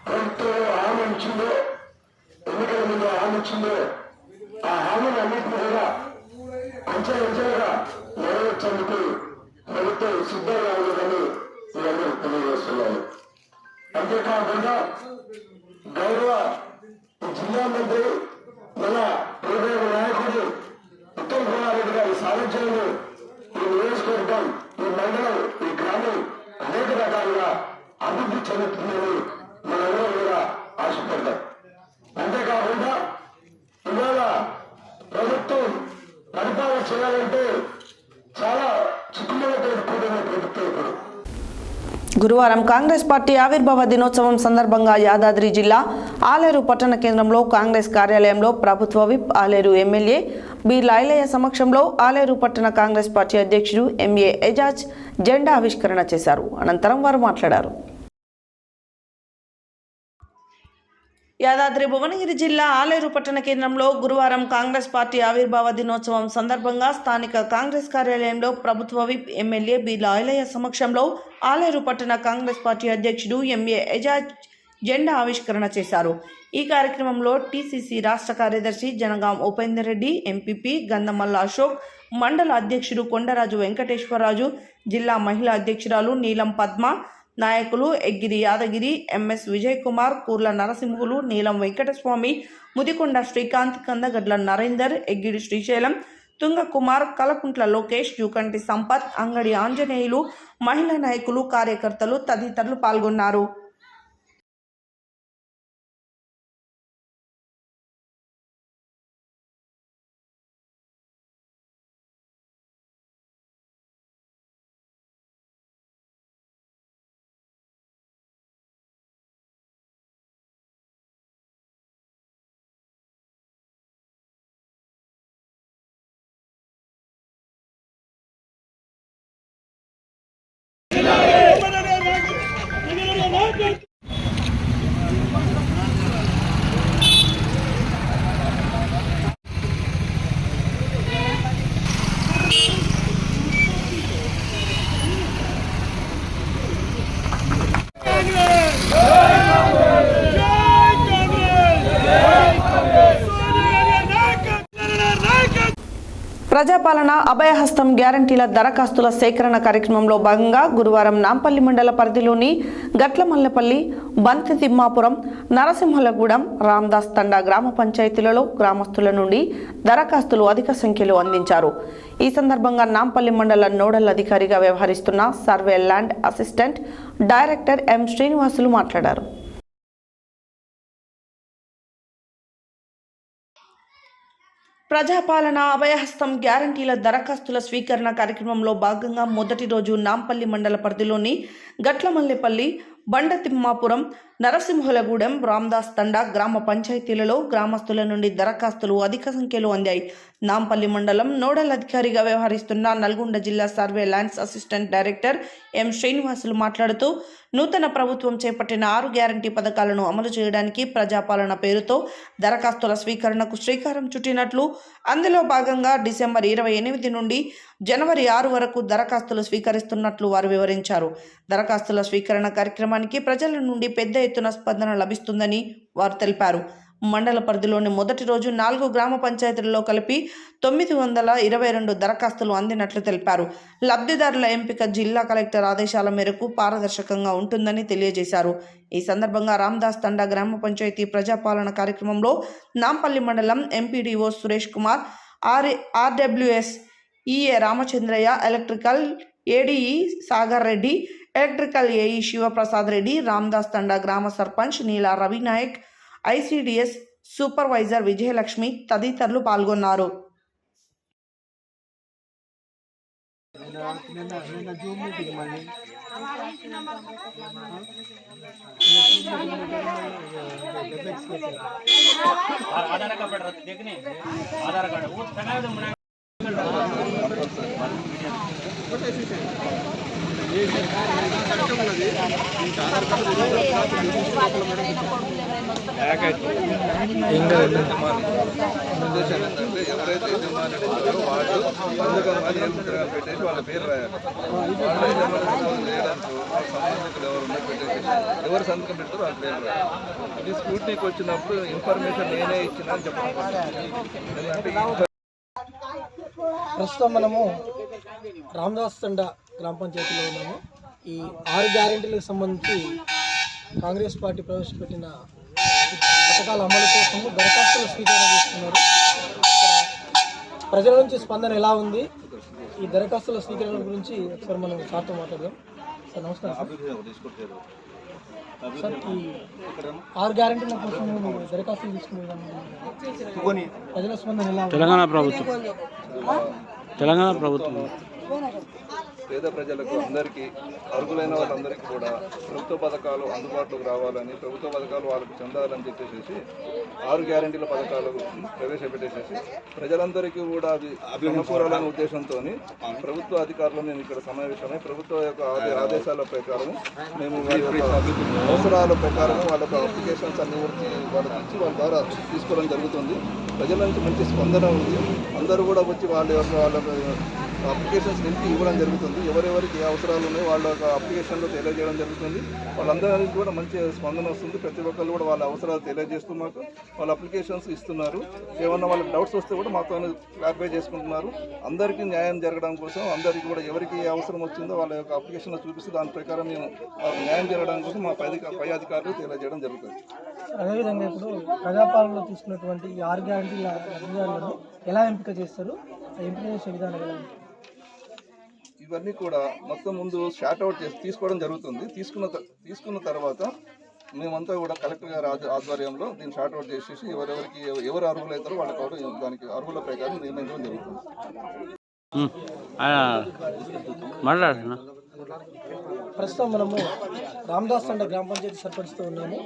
ప్రభుత్వం హామీ ఇచ్చిందో, ఎన్నికల ముందు హామీ ఇచ్చిందో ఆ హామీని అన్నింటినీ కూడా అంచెలంచెలుగా నెరవేర్చేందుకు ప్రభుత్వం సిద్ధంగా ఉన్నదని మీ అందరూ తెలియజేస్తున్నారు. అంతేకాకుండా గౌరవ జిల్లా మంత్రి మన ప్రియమైన నాయకుడు ఉత్తమ్ కుమార్ రెడ్డి గారి సారథ్యంలో ఈ నియోజకవర్గం, ఈ మండలం, ఈ గ్రామం అనేక రకాలుగా అభివృద్ధి చెందుతుందని మనందరం కూడా ఆశపడ్డాం. అంతేకాకుండా ఇవాళ ప్రభుత్వం పరిపాలన చేయాలంటే చాలా చిక్కుములతో కూడిన ప్రభుత్వం ఇప్పుడు. గురువారం కాంగ్రెస్ పార్టీ ఆవిర్భావ దినోత్సవం సందర్భంగా యాదాద్రి జిల్లా ఆలేరు పట్టణ కేంద్రంలో కాంగ్రెస్ కార్యాలయంలో ప్రభుత్వ విప్ ఆలేరు ఎమ్మెల్యే బి లాయలయ్య సమక్షంలో ఆలేరు పట్టణ కాంగ్రెస్ పార్టీ అధ్యక్షుడు ఎంఏ ఎజాజ్ జెండా ఆవిష్కరణ చేశారు. అనంతరం వారు మాట్లాడారు. యాదాద్రి భువనగిరి జిల్లా ఆలేరు పట్టణ కేంద్రంలో గురువారం కాంగ్రెస్ పార్టీ ఆవిర్భావ దినోత్సవం సందర్భంగా స్థానిక కాంగ్రెస్ కార్యాలయంలో ప్రభుత్వ విప్ ఎమ్మెల్యే బి లాయలయ్య సమక్షంలో ఆలేరు పట్టణ కాంగ్రెస్ పార్టీ అధ్యక్షుడు ఎంఏ ఎజాజ్ జెండా ఆవిష్కరణ చేశారు. ఈ కార్యక్రమంలో టీసీసీ రాష్ట్ర కార్యదర్శి జనగాం ఉపేందర్ రెడ్డి, ఎంపీపీ గంధమల్ల అశోక్, మండల అధ్యక్షుడు కొండరాజు వెంకటేశ్వరరాజు, జిల్లా మహిళా అధ్యక్షురాలు నీలం పద్మ, నాయకులు ఎగ్గిరి యాదగిరి, ఎంఎస్ విజయ్ కుమార్, కూర్ల నరసింహులు, నీలం వెంకటస్వామి, ముదికొండ శ్రీకాంత్, కందగడ్ల నరేందర్, ఎగ్గిరి శ్రీశైలం, తుంగ కుమార్, కలకుంట్ల లోకేష్, జూకంటి సంపత్, అంగడి ఆంజనేయులు, మహిళా నాయకులు, కార్యకర్తలు తదితరులు పాల్గొన్నారు. ప్రజాపాలన అభయహస్తం గ్యారంటీల దరఖాస్తుల సేకరణ కార్యక్రమంలో భాగంగా గురువారం నాంపల్లి మండల పరిధిలోని గట్లమల్లెపల్లి, బంతి తిమ్మాపురం, నరసింహలగూడెం, రామదాస్ తండా గ్రామ పంచాయతీలలో గ్రామస్తుల నుండి దరఖాస్తులు అధిక సంఖ్యలో అందించారు. ఈ సందర్భంగా నాంపల్లి మండల నోడల్ అధికారిగా వ్యవహరిస్తున్న survey land assistant director M Srinivasulu మాట్లాడారు. ప్రజాపాలన అభయహస్తం గ్యారంటీల దరఖాస్తుల స్వీకరణ కార్యక్రమంలో భాగంగా మొదటి రోజు నాంపల్లి మండల పరిధిలోని గట్లమల్లెపల్లి, బండతిమ్మాపురం, నరసింహలగూడెం, రామదాస్ తండా గ్రామ పంచాయతీలలో గ్రామస్తుల నుండి దరఖాస్తులు అధిక సంఖ్యలో అందాయి. నాంపల్లి మండలం నోడల్ అధికారిగా వ్యవహరిస్తున్న నల్గొండ జిల్లా survey lands assistant director M Srinivasulu మాట్లాడుతూ నూతన ప్రభుత్వం చేపట్టిన 6 గ్యారంటీ పథకాలను అమలు చేయడానికి ప్రజాపాలన పేరుతో దరఖాస్తుల స్వీకరణకు శ్రీకారం చుట్టినట్లు, అందులో భాగంగా డిసెంబర్ 28 నుండి జనవరి 6 వరకు దరఖాస్తులు స్వీకరిస్తున్నట్లు వారు వివరించారు. దరఖాస్తుల స్వీకరణ కార్యక్రమానికి ప్రజల నుండి పెద్ద ఎత్తున స్పందన లభిస్తుందని వారు తెలిపారు. మండల పరిధిలోని మొదటి రోజు 4 గ్రామ పంచాయతీలలో కలిపి 922 దరఖాస్తులు అందినట్లు తెలిపారు. లబ్ధిదారుల ఎంపిక జిల్లా కలెక్టర్ ఆదేశాల మేరకు పారదర్శకంగా ఉంటుందని తెలియజేశారు. ఈ సందర్భంగా రామదాస్ తండా గ్రామ పంచాయతీ ప్రజాపాలన కార్యక్రమంలో నాంపల్లి మండలం MPDO Suresh Kumar, RWS EA Ramachandraiah, electrical ADE Sagar Reddy, electrical AE Sivaprasad Reddy, Ramadas Thanda గ్రామ సర్పంచ్ నీలా రవినాయక్, ఐసిడిఎస్ సూపర్వైజర్ విజయలక్ష్మి తదితరులు పాల్గొన్నారు. ఎవరైతే యజమాని ఉంటారో వాళ్ళు పెట్టేసి వాళ్ళ పేరు రాయాలి. సంబంధికులు ఎవరు సంతకం పెడతారో వాళ్ళ పేరు రాయాలి. ఇది స్కూటీకి వచ్చినప్పుడు ఇన్ఫర్మేషన్ నేనే ఇచ్చిన అని చెప్పాలి. ప్రస్తుతం మనము రామదాస్ తండా గ్రామ పంచాయతీలో ఉన్నాము. ఈ 6 గ్యారెంటీలకు సంబంధించి కాంగ్రెస్ పార్టీ ప్రవేశపెట్టిన పథకాల అమలు కోసము దరఖాస్తుల స్వీకరణ చేస్తున్నారు. ప్రజల నుంచి స్పందన ఎలా ఉంది, ఈ దరఖాస్తుల స్వీకరణ గురించి ఒకసారి మనం సార్తో మాట్లాడదాం. సార్ నమస్కారం. సార్, ఈ 6 గ్యారెంటీల కోసం దరఖాస్తులు తీసుకునే ప్రజల స్పందన ఎలా ఉంది? తెలంగాణ ప్రభుత్వం పేద ప్రజలకు అందరికీ, అర్హులైన వాళ్ళందరికీ కూడా ప్రభుత్వ పథకాలు అందుబాటులోకి రావాలని, ప్రభుత్వ పథకాలు వాళ్ళకి చెందాలని చెప్పేసి 6 గ్యారెంటీల పథకాలు ప్రవేశపెట్టేసేసి ప్రజలందరికీ కూడా అవి అనుకూలాలనే ఉద్దేశంతో ప్రభుత్వ అధికారులను నేను ఇక్కడ సమావేశమై ప్రభుత్వ యొక్క ఆదేశాల ప్రకారం మేము వాళ్ళ యొక్క అవసరాల ప్రకారం వాళ్ళకు అప్లికేషన్స్ అన్ని వాళ్ళకి ఇచ్చి వాళ్ళ ద్వారా తీసుకోవడం జరుగుతుంది. ప్రజల నుంచి మంచి స్పందన ఉంది. అందరూ కూడా వచ్చి వాళ్ళ అప్లికేషన్స్ నింపి ఇవ్వడం జరుగుతుంది. జరుగుతుంది. ఎవరెవరికి ఏ అవసరాలు ఉన్నాయో వాళ్ళ యొక్క అప్లికేషన్లో తెలియజేయడం జరుగుతుంది. వాళ్ళందరికీ కూడా మంచి స్పందన వస్తుంది. ప్రతి ఒక్కరు కూడా వాళ్ళ అవసరాలు తెలియజేస్తూ మాకు వాళ్ళ అప్లికేషన్స్ ఇస్తున్నారు. ఏమన్నా వాళ్ళకి డౌట్స్ వస్తే కూడా మాతో క్లారిఫై చేసుకుంటున్నారు. అందరికీ న్యాయం జరగడం కోసం అందరికీ కూడా ఎవరికి ఏ అవసరం వచ్చిందో వాళ్ళ యొక్క అప్లికేషన్లో చూపిస్తూ దాని ప్రకారం మేము న్యాయం జరగడం కోసం మా పై అధికారులు తెలియజేయడం జరుగుతుంది. అదేవిధంగా ఇప్పుడు ప్రజాపాలనలో తీసుకున్నటువంటి ఈ 6 గ్యారెంటీల లబ్ధిదారులను ఎలా ఎంపిక చేస్తారు? ఎంపిక చేసే విధానం ఎలా ఉంటుంది? ఇవన్నీ కూడా మొత్తం ముందు షార్ట్ అవుట్ చేసి తీసుకోవడం జరుగుతుంది. తీసుకున్న తర్వాత మేమంతా కూడా కలెక్టర్ గారి ఆధ్వర్యంలో దీన్ని షార్ట్ అవుట్ చేసేసి ఎవరు అర్హులు అవుతారో వాళ్ళకి దానికి అర్హుల ప్రకారం నియమించడం జరుగుతుంది. ప్రస్తుతం మనము రామదాస్ తండ గ్రామ పంచాయతీ సర్పంచ్తో ఉన్నాము.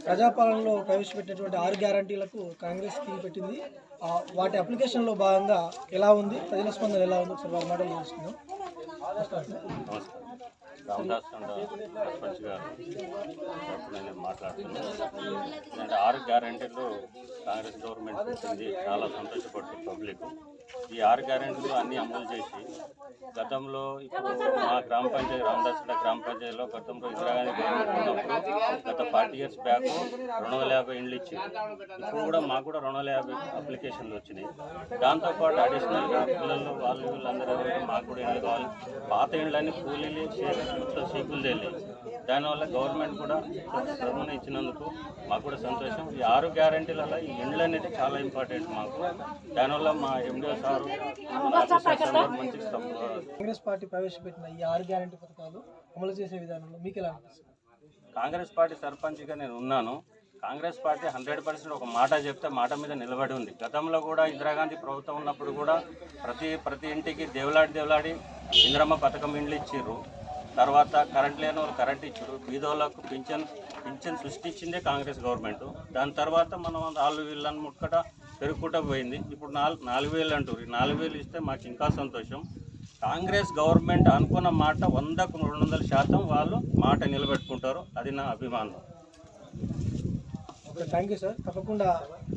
ప్రజాపాలనలో ప్రవేశపెట్టినటువంటి 6 గ్యారంటీలకు కాంగ్రెస్ పెట్టింది. వాటి అప్లికేషన్లో భాగంగా ఎలా ఉంది, ప్రజల స్పందన ఎలా ఉంది, ఒకసారి వారి మాటలు తెలుసుకుందాం. రామదాస్ తండ సర్పంచ్ గారు నేను మాట్లాడుతున్నాను. 6 గ్యారెంటీలు కాంగ్రెస్ గవర్నమెంట్ పెట్టింది. చాలా సంతోషపడుతుంది పబ్లిక్. ఈ 6 గ్యారెంటీలు అన్నీ అమలు చేసి గతంలో ఇప్పుడు మా గ్రామ పంచాయతీ రామదాస్ తండ గ్రామ పంచాయతీలో గతంలో ఇందిరాగాంధీ గవర్నమెంట్ ఉన్నప్పుడు గత 40 years బ్యాక్ 250 ఇండ్లు ఇచ్చింది. ఇప్పుడు కూడా మాకు కూడా 250 అప్లికేషన్లు వచ్చినాయి. దాంతోపాటు అడిషనల్గా పిల్లలు వీళ్ళందరూ మాకు కూడా ఇండ్లు కావాలి. పాత ఇండ్లన్నీ కూలీలు సీకులు తేలి దానివల్ల గవర్నమెంట్ కూడా శ్రమను ఇచ్చినందుకు మాకు కూడా సంతోషం. ఈ 6 గ్యారెంటీలలో ఈ ఇండ్లు అనేది చాలా ఇంపార్టెంట్ మాకు. దానివల్ల మా ఎండిఓ సారు మంచి కాంగ్రెస్ పార్టీ ప్రవేశపెట్టిన ఈ 6 గ్యారెంటీ పథకాలు అమలు చేసే విధానంలో మీకు ఎలా అనిపిస్తుంది? కాంగ్రెస్ పార్టీ సర్పంచ్గా నేను ఉన్నాను. కాంగ్రెస్ పార్టీ 100% ఒక మాట చెప్తే మాట మీద నిలబడి ఉంది. గతంలో కూడా ఇందిరాగాంధీ ప్రభుత్వం ఉన్నప్పుడు కూడా ప్రతి ఇంటికి దేవులాడి ఇందిరమ్మ పథకం ఇండ్లు ఇచ్చిర్రు. తర్వాత కరెంట్ లేని వాళ్ళు కరెంట్ ఇచ్చారు. బీదోళ్ళకు పింఛన్ సృష్టించిందే కాంగ్రెస్ గవర్నమెంట్. దాని తర్వాత మనం వాళ్ళు వీళ్ళని ముట్టుకట పెరుగుకుంటూ పోయింది. ఇప్పుడు 4,000 అంటారు. 4,000 ఇస్తే మాకు ఇంకా సంతోషం. కాంగ్రెస్ గవర్నమెంట్ అనుకున్న మాట 100కు 200% వాళ్ళు మాట నిలబెట్టుకుంటారు. అది నా అభిమానం. Okay, thank you sir. తప్పకుండా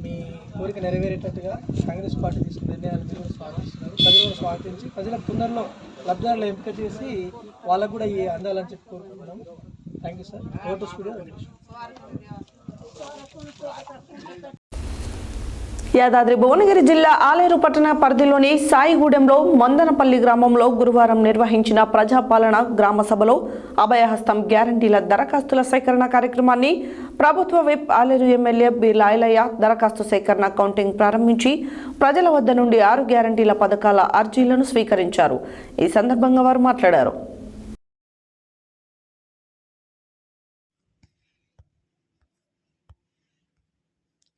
మీ కోరిక నెరవేరేటట్టుగా కాంగ్రెస్ పార్టీ తీసుకున్న నిర్ణయాలు మీరు స్వాగతిస్తున్నారు. ప్రజలు స్వాగతించి ప్రజల తొందరలో లబ్ధిదారులు ఎంపిక చేసి వాళ్ళకు కూడా ఈ అందాలని చెప్పి కోరుకుంటున్నాము. Thank you sir. Photo studio Venkateswara. Yadadri Bhuvanagiri జిల్లా ఆలేరు పట్టణ పరిధిలోని సాయిగూడెంలో మందనపల్లి గ్రామంలో గురువారం నిర్వహించిన ప్రజాపాలన గ్రామ సభలో అభయహస్తం గ్యారంటీల దరఖాస్తుల సేకరణ కార్యక్రమాన్ని ప్రభుత్వ విప్ ఆలేరు ఎమ్మెల్యే బి లాయలయ్య దరఖాస్తు సేకరణ కౌంటింగ్ ప్రారంభించి ప్రజల వద్ద నుండి 6 గ్యారంటీల పథకాల అర్జీలను స్వీకరించారు. ఈ సందర్భంగా వారు మాట్లాడారు.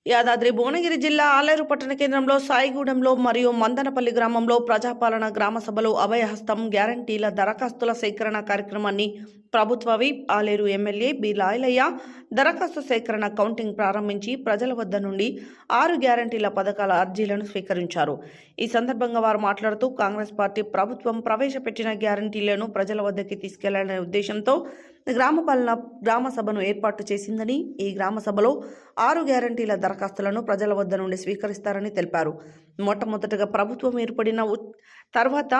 యాదాద్రి భువనగిరి జిల్లా ఆలేరు పట్టణ కేంద్రంలో సాయిగూడెంలో మరియు మందనపల్లి గ్రామంలో ప్రజాపాలన గ్రామ సభలో అభయహస్తం గ్యారంటీల దరఖాస్తుల సేకరణ కార్యక్రమాన్ని ప్రభుత్వ విప్ ఆలేరు ఎమ్మెల్యే బి లాయలయ్య దరఖాస్తు సేకరణ కౌంటింగ్ ప్రారంభించి ప్రజల వద్ద నుండి 6 గ్యారంటీల పథకాల అర్జీలను స్వీకరించారు. ఈ సందర్భంగా వారు మాట్లాడుతూ కాంగ్రెస్ పార్టీ ప్రభుత్వం ప్రవేశపెట్టిన గ్యారంటీలను ప్రజల వద్దకి తీసుకెళ్లాలనే ఉద్దేశంతో గ్రామ సభను ఏర్పాటు చేసిందని, ఈ గ్రామ సభలో 6 గ్యారంటీల దరఖాస్తులను ప్రజల వద్ద నుండి స్వీకరిస్తారని తెలిపారు. మొట్టమొదటగా ప్రభుత్వం ఏర్పడిన తర్వాత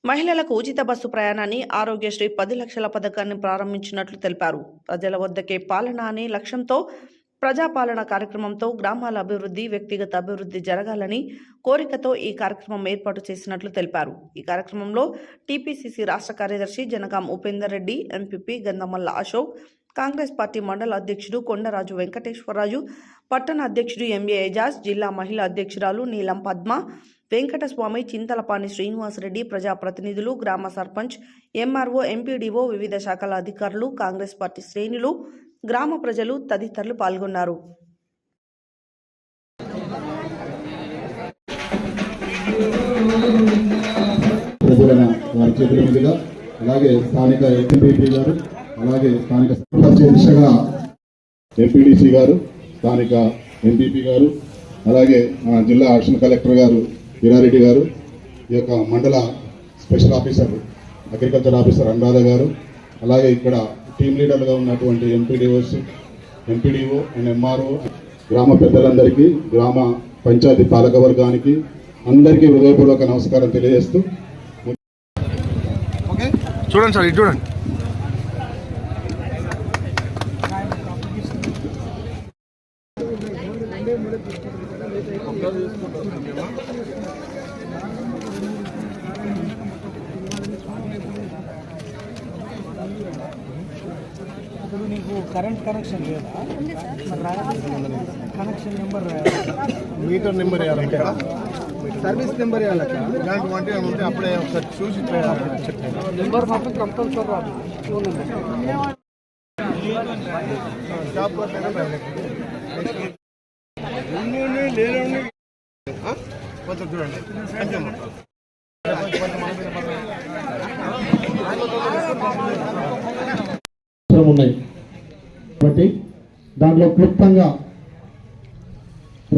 మహిళలకు ఉచిత బస్సు ప్రయాణాన్ని, ఆరోగ్యశ్రీ 10 లక్షల పథకాన్ని ప్రారంభించినట్లు తెలిపారు. ప్రజల వద్దకే పాలన అనే లక్ష్యంతో ప్రజాపాలన కార్యక్రమంతో గ్రామాల అభివృద్ధి, వ్యక్తిగత అభివృద్ధి జరగాలని కోరికతో ఈ కార్యక్రమం ఏర్పాటు చేసినట్లు తెలిపారు. ఈ కార్యక్రమంలో టీపీసీసీ రాష్ట్ర కార్యదర్శి జనగాం ఉపేందర్ రెడ్డి, ఎంపీపీ గంధమల్ల అశోక్, కాంగ్రెస్ పార్టీ మండల అధ్యక్షుడు కొండరాజు వెంకటేశ్వరరాజు, పట్టణ అధ్యక్షుడు ఎంఏ ఎజాజ్, జిల్లా మహిళా అధ్యక్షురాలు నీలం పద్మ, వెంకటస్వామి, చింతలపాని శ్రీనివాసరెడ్డి, ప్రజాప్రతినిధులు, గ్రామ సర్పంచ్, ఎంఆర్ఓ, ఎంపీడీఓ, వివిధ శాఖల అధికారులు, కాంగ్రెస్ పార్టీ శ్రేణులు, గ్రామ ప్రజలు తదితరులు పాల్గొన్నారు. ప్రజల వారి చేతుల మీదుగా అలాగే స్థానిక ఎంపీపీ గారు, అలాగే స్థానిక దిశగా ఎంపీడీసీ గారు, స్థానిక ఎంపీపీ గారు, అలాగే జిల్లా అడిషనల్ కలెక్టర్ గారు వీరారెడ్డి గారు, ఈ యొక్క మండల special officer agriculture officer Anuradha గారు, అలాగే ఇక్కడ టీమ్ లీడర్గా ఉన్నటువంటి ఎంపీడీఓ అండ్ ఎంఆర్ఓ, గ్రామ పెద్దలందరికీ, గ్రామ పంచాయతీ పాలక వర్గానికి అందరికీ హృదయపూర్వక నమస్కారం తెలియజేస్తూ చూడండి సార్, ఇది చూడండి. నీకు కరెంట్ కనెక్షన్ లేదా? Connection number, metre number service number ఇవ్వాలి. ఇలాంటివంటి ఉంటే అప్పుడే ఒకసారి చూసి చెప్తాను. నెంబర్ మాత్రం కంపల్సరీ రాదు. కొంచెం చూడండి. ఉన్నాయి కాబట్టి దాంట్లో క్లుప్తంగా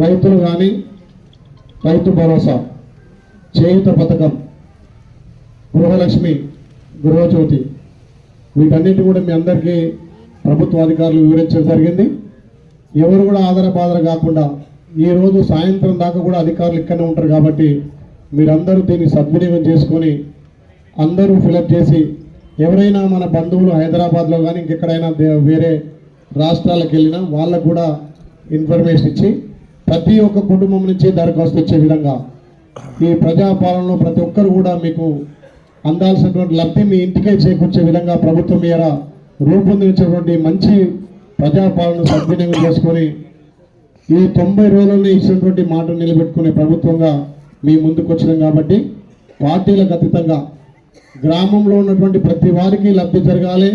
రైతులు కానీ, రైతు భరోసా, చేయూత పథకం, గృహలక్ష్మి, గృహజ్యోతి వీటన్నిటి కూడా మీ అందరికీ ప్రభుత్వ అధికారులు వివరించడం జరిగింది. ఎవరు కూడా ఆధారపాదర కాకుండా ఈరోజు సాయంత్రం దాకా కూడా అధికారులు ఇక్కడనే ఉంటారు కాబట్టి మీరందరూ దీన్ని సద్వినియోగం చేసుకొని అందరూ ఫిలప్ చేసి, ఎవరైనా మన బంధువులు హైదరాబాద్లో కానీ ఇంకెక్కడైనా వేరే రాష్ట్రాలకు వెళ్ళినా వాళ్ళకు కూడా ఇన్ఫర్మేషన్ ఇచ్చి ప్రతి ఒక్క కుటుంబం నుంచి దరఖాస్తు వచ్చే విధంగా ఈ ప్రజాపాలనలో ప్రతి ఒక్కరు కూడా మీకు అందాల్సినటువంటి లబ్ధి మీ ఇంటికే చేకూర్చే విధంగా ప్రభుత్వం మీద రూపొందించినటువంటి మంచి ప్రజాపాలన సద్వినియోగం చేసుకొని ఈ 90 రోజుల్లో ఇచ్చినటువంటి మాటను నిలబెట్టుకునే ప్రభుత్వంగా మీ ముందుకు వచ్చినాం కాబట్టి పార్టీలకు అతీతంగా గ్రామంలో ఉన్నటువంటి ప్రతి వారికి లబ్ధి జరగాలి,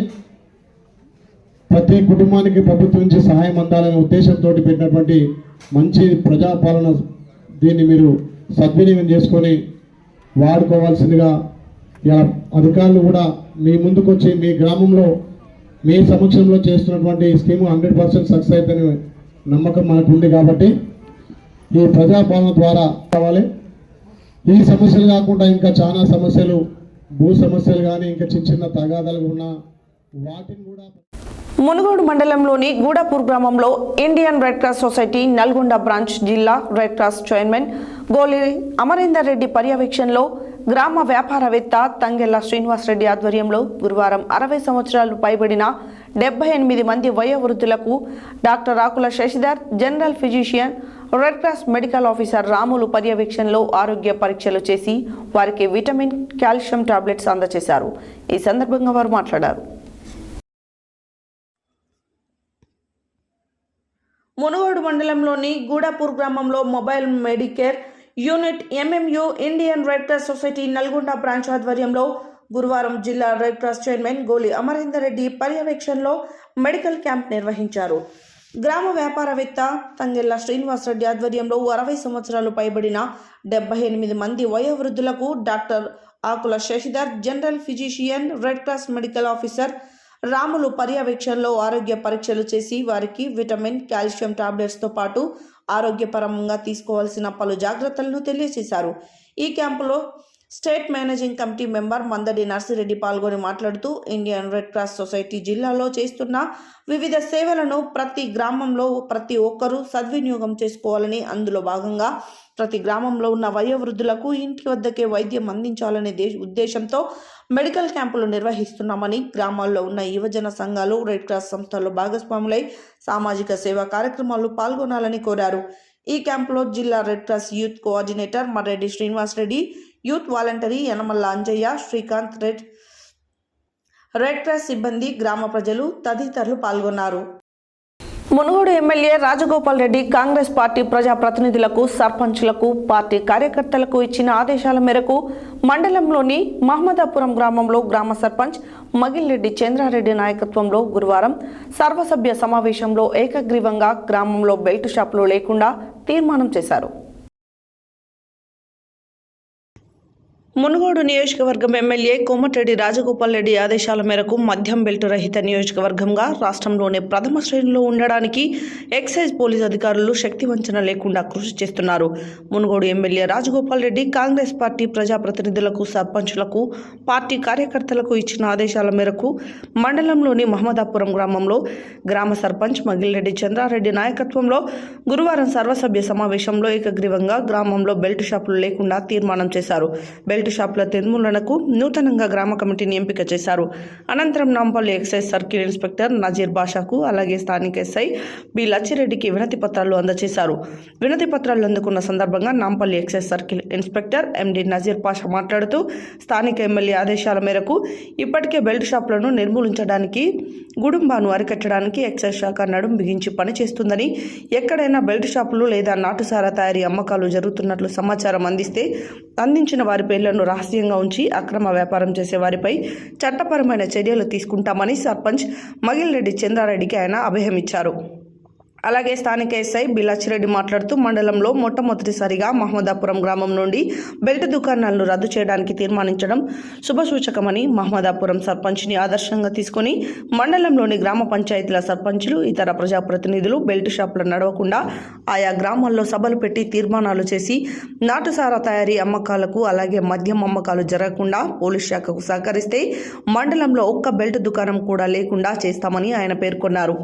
ప్రతి కుటుంబానికి ప్రభుత్వం నుంచి సహాయం అందాలనే ఉద్దేశంతో పెట్టినటువంటి మంచి ప్రజాపాలన దీన్ని మీరు సద్వినియోగం చేసుకొని వాడుకోవాల్సిందిగా ఇలా అధికారులు కూడా మీ ముందుకు వచ్చి మీ గ్రామంలో మీ సమక్షంలో చేస్తున్నటువంటి స్కీము 100% సక్సెస్ అవుతుందని నమ్మకం మనకు ఉంది కాబట్టి ఈ ప్రజాపాలన ద్వారా కావాలి. ఈ సమస్యలు కాకుండా ఇంకా చాలా సమస్యలు, భూ సమస్యలు కానీ ఇంకా చిన్న తగాదాలు ఉన్న వాటిని కూడా. మునుగోడు మండలంలోని గూడాపూర్ గ్రామంలో Indian red cross society Nalgonda branch జిల్లా రెడ్ క్రాస్ చైర్మన్ గోలి అమరేందర్ రెడ్డి పర్యవేక్షణలో గ్రామ వ్యాపారవేత్త తంగెళ్ల శ్రీనివాసరెడ్డి ఆధ్వర్యంలో గురువారం 60 సంవత్సరాలు పైబడిన 78 మంది వయోవృద్ధులకు doctor Akula Sasidhar, general physician, red cross medical officer Ramulu పర్యవేక్షణలో ఆరోగ్య పరీక్షలు చేసి వారికి విటమిన్, కాల్షియం టాబ్లెట్స్ అందజేశారు. ఈ సందర్భంగా వారు మాట్లాడారు. మునుగోడు మండలంలోని గూడాపూర్ గ్రామంలో mobile Medicare unit MMU Indian red cross society Nalgonda branch ఆధ్వర్యంలో గురువారం జిల్లా రెడ్ క్రాస్ చైర్మన్ గోలి అమరేందర్ రెడ్డి పర్యవేక్షణలో మెడికల్ క్యాంప్ నిర్వహించారు. గ్రామ వ్యాపారవేత్త తంగెళ్ల శ్రీనివాసరెడ్డి ఆధ్వర్యంలో 60 సంవత్సరాలు పైబడిన 78 మంది వయోవృద్ధులకు doctor Akula Sasidhar, general physician, red cross medical officer Ramulu పర్యవేక్షణలో ఆరోగ్య పరీక్షలు చేసి వారికి విటమిన్, కాల్షియం టాబ్లెట్స్తో పాటు ఆరోగ్యపరంగా తీసుకోవాల్సిన పలు జాగ్రత్తలను తెలియజేశారు. ఈ క్యాంపులో state managing committee member Mandadi Narsireddy పాల్గొని మాట్లాడుతూ ఇండియన్ రెడ్ క్రాస్ సొసైటీ జిల్లాలో చేస్తున్న వివిధ సేవలను ప్రతి గ్రామంలో ప్రతి ఒక్కరూ సద్వినియోగం చేసుకోవాలని, అందులో భాగంగా ప్రతి గ్రామంలో ఉన్న వయోవృద్ధులకు ఇంటి వద్దకే వైద్యం అందించాలనే ఉద్దేశంతో మెడికల్ క్యాంపులు నిర్వహిస్తున్నామని, గ్రామాల్లో ఉన్న యువజన సంఘాలు రెడ్ క్రాస్ సంస్థల్లో భాగస్వాములై సామాజిక సేవా కార్యక్రమాల్లో పాల్గొనాలని కోరారు. ఈ క్యాంపులో జిల్లా red cross youth coordinator Marreddy Srinivasareddy, youth voluntary Yanamalla Anjaiah, Srikanth, red cross సిబ్బంది, గ్రామ ప్రజలు తదితరులు పాల్గొన్నారు. మునుగోడు ఎమ్మెల్యే రాజగోపాల్ రెడ్డి కాంగ్రెస్ పార్టీ ప్రజాప్రతినిధులకు, సర్పంచ్లకు, పార్టీ కార్యకర్తలకు ఇచ్చిన ఆదేశాల మేరకు మండలంలోని మహమ్మదాపురం గ్రామంలో గ్రామ సర్పంచ్ మగిల్రెడ్డి చంద్రారెడ్డి నాయకత్వంలో గురువారం సర్వసభ్య సమావేశంలో ఏకగ్రీవంగా గ్రామంలో బెల్ట్ షాపులు లేకుండా తీర్మానం చేశారు. మునుగోడు నియోజకవర్గం ఎమ్మెల్యే కోమటిరెడ్డి రాజగోపాల్ రెడ్డి ఆదేశాల మేరకు మద్యం బెల్టు రహిత నియోజకవర్గంగా రాష్ట్రంలోనే ప్రథమ శ్రేణిలో ఉండడానికి ఎక్సైజ్ పోలీస్ అధికారులు శక్తివంచన లేకుండా కృషి చేస్తున్నారు. మునుగోడు ఎమ్మెల్యే రాజగోపాల్ రెడ్డి కాంగ్రెస్ పార్టీ ప్రజాప్రతినిధులకు, సర్పంచులకు, పార్టీ కార్యకర్తలకు ఇచ్చిన ఆదేశాల మేరకు మండలంలోని మహమ్మదాపురం గ్రామంలో గ్రామ సర్పంచ్ మగిల్రెడ్డి చంద్రారెడ్డి నాయకత్వంలో గురువారం సర్వసభ్య సమావేశంలో ఏకగ్రీవంగా గ్రామంలో బెల్ట్ షాపులు లేకుండా తీర్మానం చేశారు. బెల్ట్ బెల్ట్ షాపుల నిర్మూలనకు నూతనంగా గ్రామ కమిటీని ఎంపిక చేశారు. అనంతరం Nampally excise circle inspector Nazeer బాషాకు అలాగే స్థానిక ఎస్ఐ బి లచ్చిరెడ్డికి వినతి పత్రాలు అందజేశారు. వినతి పత్రాలు అందుకున్న సందర్భంగా నాంపల్లి ఎక్సైజ్ సర్కిల్ ఇన్స్పెక్టర్ ఎండి నజీర్ బాషా మాట్లాడుతూ స్థానిక ఎమ్మెల్యే ఆదేశాల మేరకు ఇప్పటికే బెల్ట్ షాపులను నిర్మూలించడానికి, గుడుంబాను అరికట్టడానికి ఎక్సైజ్ శాఖ నడుం బిగించి పనిచేస్తుందని, ఎక్కడైనా బెల్ట్ షాపులు లేదా నాటుసారా తయారీ అమ్మకాలు జరుగుతున్నట్లు సమాచారం అందించిన వారి పేర్లను రహస్యంగా ఉంచి అక్రమ వ్యాపారం చేసే వారిపై చట్టపరమైన చర్యలు తీసుకుంటామని సర్పంచ్ మగిల్రెడ్డి చంద్రారెడ్డికి ఆయన అభయం ఇచ్చారు. అలాగే స్థానిక ఎస్ఐ బిలాచిరెడ్డి మాట్లాడుతూ మండలంలో మొట్టమొదటిసారిగా మహమ్మదాపురం గ్రామం నుండి బెల్ట్ దుకాణాలను రద్దు చేయడానికి తీర్మానించడం శుభసూచకమని, మహమ్మదాపురం సర్పంచ్ని ఆదర్శంగా తీసుకుని మండలంలోని గ్రామ పంచాయతీల సర్పంచులు, ఇతర ప్రజాప్రతినిధులు బెల్ట్ షాపులను నడవకుండా ఆయా గ్రామాల్లో సభలు పెట్టి తీర్మానాలు చేసి నాటుసారా తయారీ అమ్మకాలకు అలాగే మద్యం అమ్మకాలు జరగకుండా పోలీస్ శాఖకు సహకరిస్తే మండలంలో ఒక్క బెల్ట్ దుకాణం కూడా లేకుండా చేస్తామని ఆయన పేర్కొన్నారు.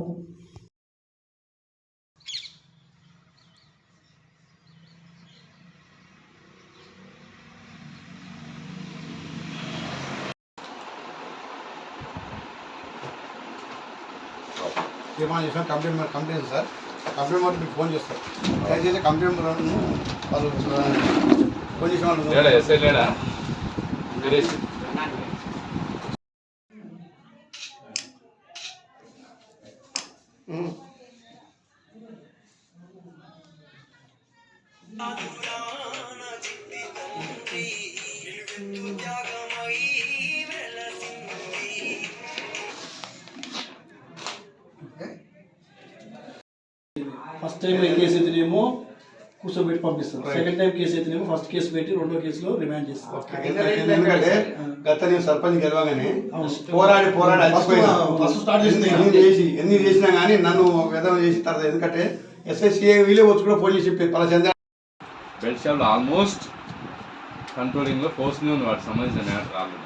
తీర్మానం చేసిన కంప్లైంట్ సార్, కంప్లైంట్ మరి మీకు ఫోన్ చేస్తారు. దయచేసి కంప్లైంట్ వాళ్ళు ఫోన్ చేసిన వాళ్ళు ఫస్ట్ టైం ఏ కేసు అయితేనేమో కూర్చోబెట్టి పంపిస్తారు, సెకండ్ టైం కేసు అయితేనేమో ఫస్ట్ కేసు పెట్టి రెండో కేసులో రిమాండ్ చేస్తారు. ఎందుకంటే గత నేను సర్పంచ్ గెలవగానే పోరాడి ఫస్ట్ స్టార్ట్ ఎన్ని చేసినా కానీ నన్ను విధంగా చేసిన తర్వాత, ఎందుకంటే ఎస్ఎస్సీఏ వీళ్ళే వచ్చి కూడా ఫోన్ చేసి చెప్పారు పలా చంద్ర బెల్ట్ షాప్లో ఆల్మోస్ట్ కంట్రోలింగ్లో పోస్ట్ని ఉంది వాటికి సంబంధించిన మ్యాటర్ ఆల్రెడీ.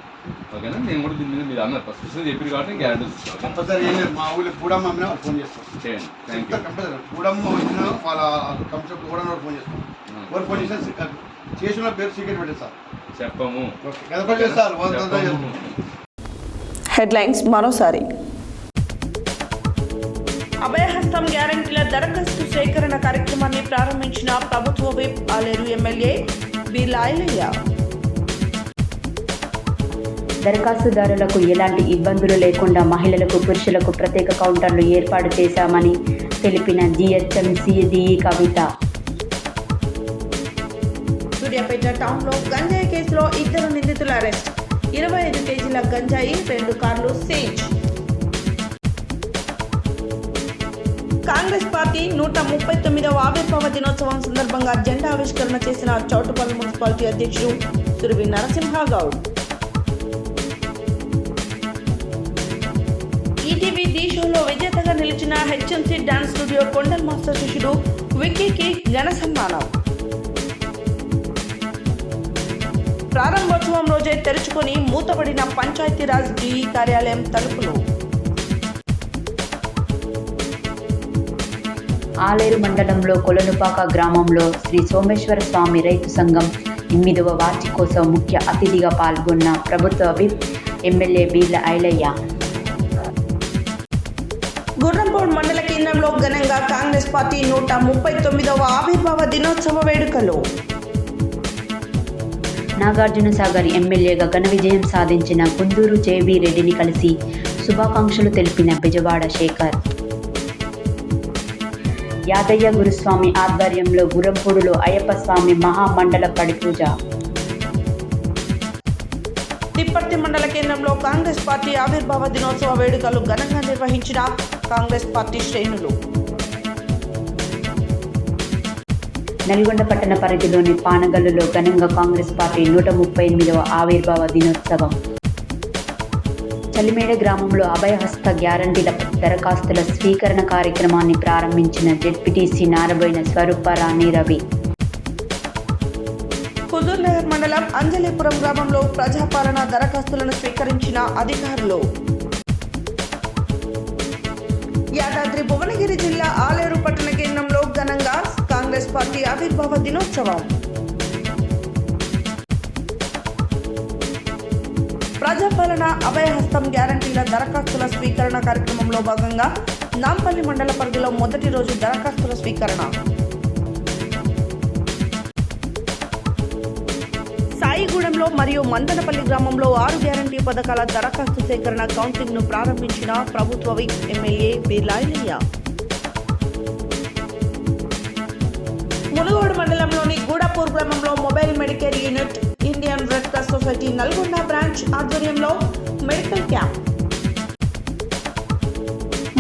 ఓకేనా, నేను కూడా దీని మీద మీరు అన్నారు ఫస్ట్ చెప్పారు కాబట్టి నేను గ్యారెంటీ ఇస్తాను. కంపల్సరీ ఏం లేదు, మా ఊళ్ళో కూడమ్మ అమ్మినా వాళ్ళు ఫోన్ చేస్తాం. చేయండి, థ్యాంక్ యూ. కంపల్సరీ కూడమ్మ వచ్చిన వాళ్ళ కంపెనీ కూడా ఫోన్ చేస్తాం. ఎవరు ఫోన్ చేస్తే చేసిన పేరు సీక్రెట్ పెట్టేది సార్, చెప్పము. హెడ్లైన్స్ మరోసారి. అభయహస్తం గ్యారంటీల దరఖాస్తు సేకరణ కార్యక్రమాన్ని ప్రారంభించిన ప్రభుత్వ విప్ ఆలేరు ఎమ్మెల్యే బి లాయలయ్య. దరఖాస్తుదారులకు ఎలాంటి ఇబ్బందులు లేకుండా మహిళలకు, పురుషులకు ప్రత్యేక కౌంటర్లు ఏర్పాటు చేశామని తెలిపిన జిహెచ్ఎంసీ కవిత. సూర్యాపేట టౌన్లో గంజాయి కేసులో 2 నిందితుల అరెస్ట్, 25 కేజీల గంజాయి, 2 కార్లు సీజ్. కాంగ్రెస్ పార్టీ 139వ ఆవిర్భావ దినోత్సవం సందర్భంగా జెండా ఆవిష్కరణ చేసిన చౌటుపల్లి మున్సిపాలిటీ అధ్యక్షుడు సురవి నరసింహగౌడ్. ఈటీవీ ది షోలో విజేతగా నిలిచిన HMC dance studio Kondal master శిష్యుడు విక్కీకి ఘన సన్మానం. ప్రారంభోత్సవం రోజే తెరుచుకొని మూతపడిన పంచాయతీరాజ్ డిఈ కార్యాలయం తలుపులు. ఆలేరు మండలంలో కొలనుపాక గ్రామంలో శ్రీ సోమేశ్వర స్వామి రైతు సంఘం 8వ వార్షికోత్సవం ముఖ్య అతిథిగా పాల్గొన్న ప్రభుత్వ విప్ ఎమ్మెల్యే బీర్ల ఐలయ్య. గుర్రంపూడ్ మండల కేంద్రంలో ఘనంగా కాంగ్రెస్ పార్టీ 139వ ఆవిర్భావ దినోత్సవ వేడుకలు. నాగార్జున సాగర్ ఎమ్మెల్యేగా ఘన విజయం సాధించిన గుందూరు జేవీ రెడ్డిని కలిసి శుభాకాంక్షలు తెలిపిన బెజవాడ శేఖర్. యాదయ్య గురుస్వామి ఆధ్వర్యంలో గుర్రంపూడిలో అయ్యప్ప స్వామి మహామండల పడి పూజ. తిప్పర్తి మండల కేంద్రంలో కాంగ్రెస్ పార్టీ ఆవిర్భావ దినోత్సవ వేడుకలు ఘనంగా నిర్వహించిన కాంగ్రెస్ పార్టీ శ్రేణులు. నల్గొండ పట్టణ పరిధిలోని పానగల్లులో ఘనంగా కాంగ్రెస్ పార్టీ 138వ ఆవిర్భావ దినోత్సవం. చలిమేడ గ్రామంలో అభయహస్త గ్యారంటీల దరఖాస్తుల స్వీకరణ కార్యక్రమాన్ని ప్రారంభించిన జెడ్పీటీసీ నారబోయిన స్వరూపరాణి రవి. హుజూర్నగర్ మండలం అంజలీపురం గ్రామంలో ప్రజాపాలన దరఖాస్తులను స్వీకరించిన అధికారులు. యాదాద్రి భువనగిరి జిల్లా ఆలేరు పట్టణ కేంద్రంలో ఘనంగా కాంగ్రెస్ పార్టీ ఆవిర్భావ దినోత్సవం. ప్రజాపాలన అభయహస్తం గ్యారంటీల దరఖాస్తుల స్వీకరణ కార్యక్రమంలో భాగంగా నాంపల్లి మండల పరిధిలో మొదటి రోజు దరఖాస్తుల స్వీకరణ. సాయిగూడెంలో మరియు మందనపల్లి గ్రామంలో 6 గ్యారంటీ పథకాల దరఖాస్తు సేకరణ కౌంటింగ్ ను ప్రారంభించిన ప్రభుత్వ విప్ ఎమ్మెల్యే వీర్లాయలయ్య. మునుగోడు మండలంలోని గూడాపూర్ గ్రామంలో mobile Medicare unit Indian red cross society Nalgonda branch ఆధ్వర్యంలో మెడికల్ క్యాంప్.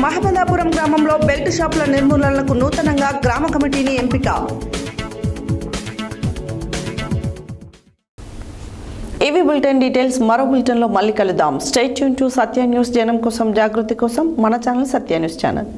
మహబూబాపురం గ్రామంలో బెల్ట్ షాపుల నిర్మూలనకు నూతనంగా గ్రామ కమిటీని ఎంపిక. ఇవి బులెటిన్ డీటెయిల్స్. మరో బులెటిన్లో మళ్ళీ కలుద్దాం. Stay tune to Satya news. జనం కోసం, జాగృతి కోసం మన ఛానల్ సత్య న్యూస్ ఛానల్.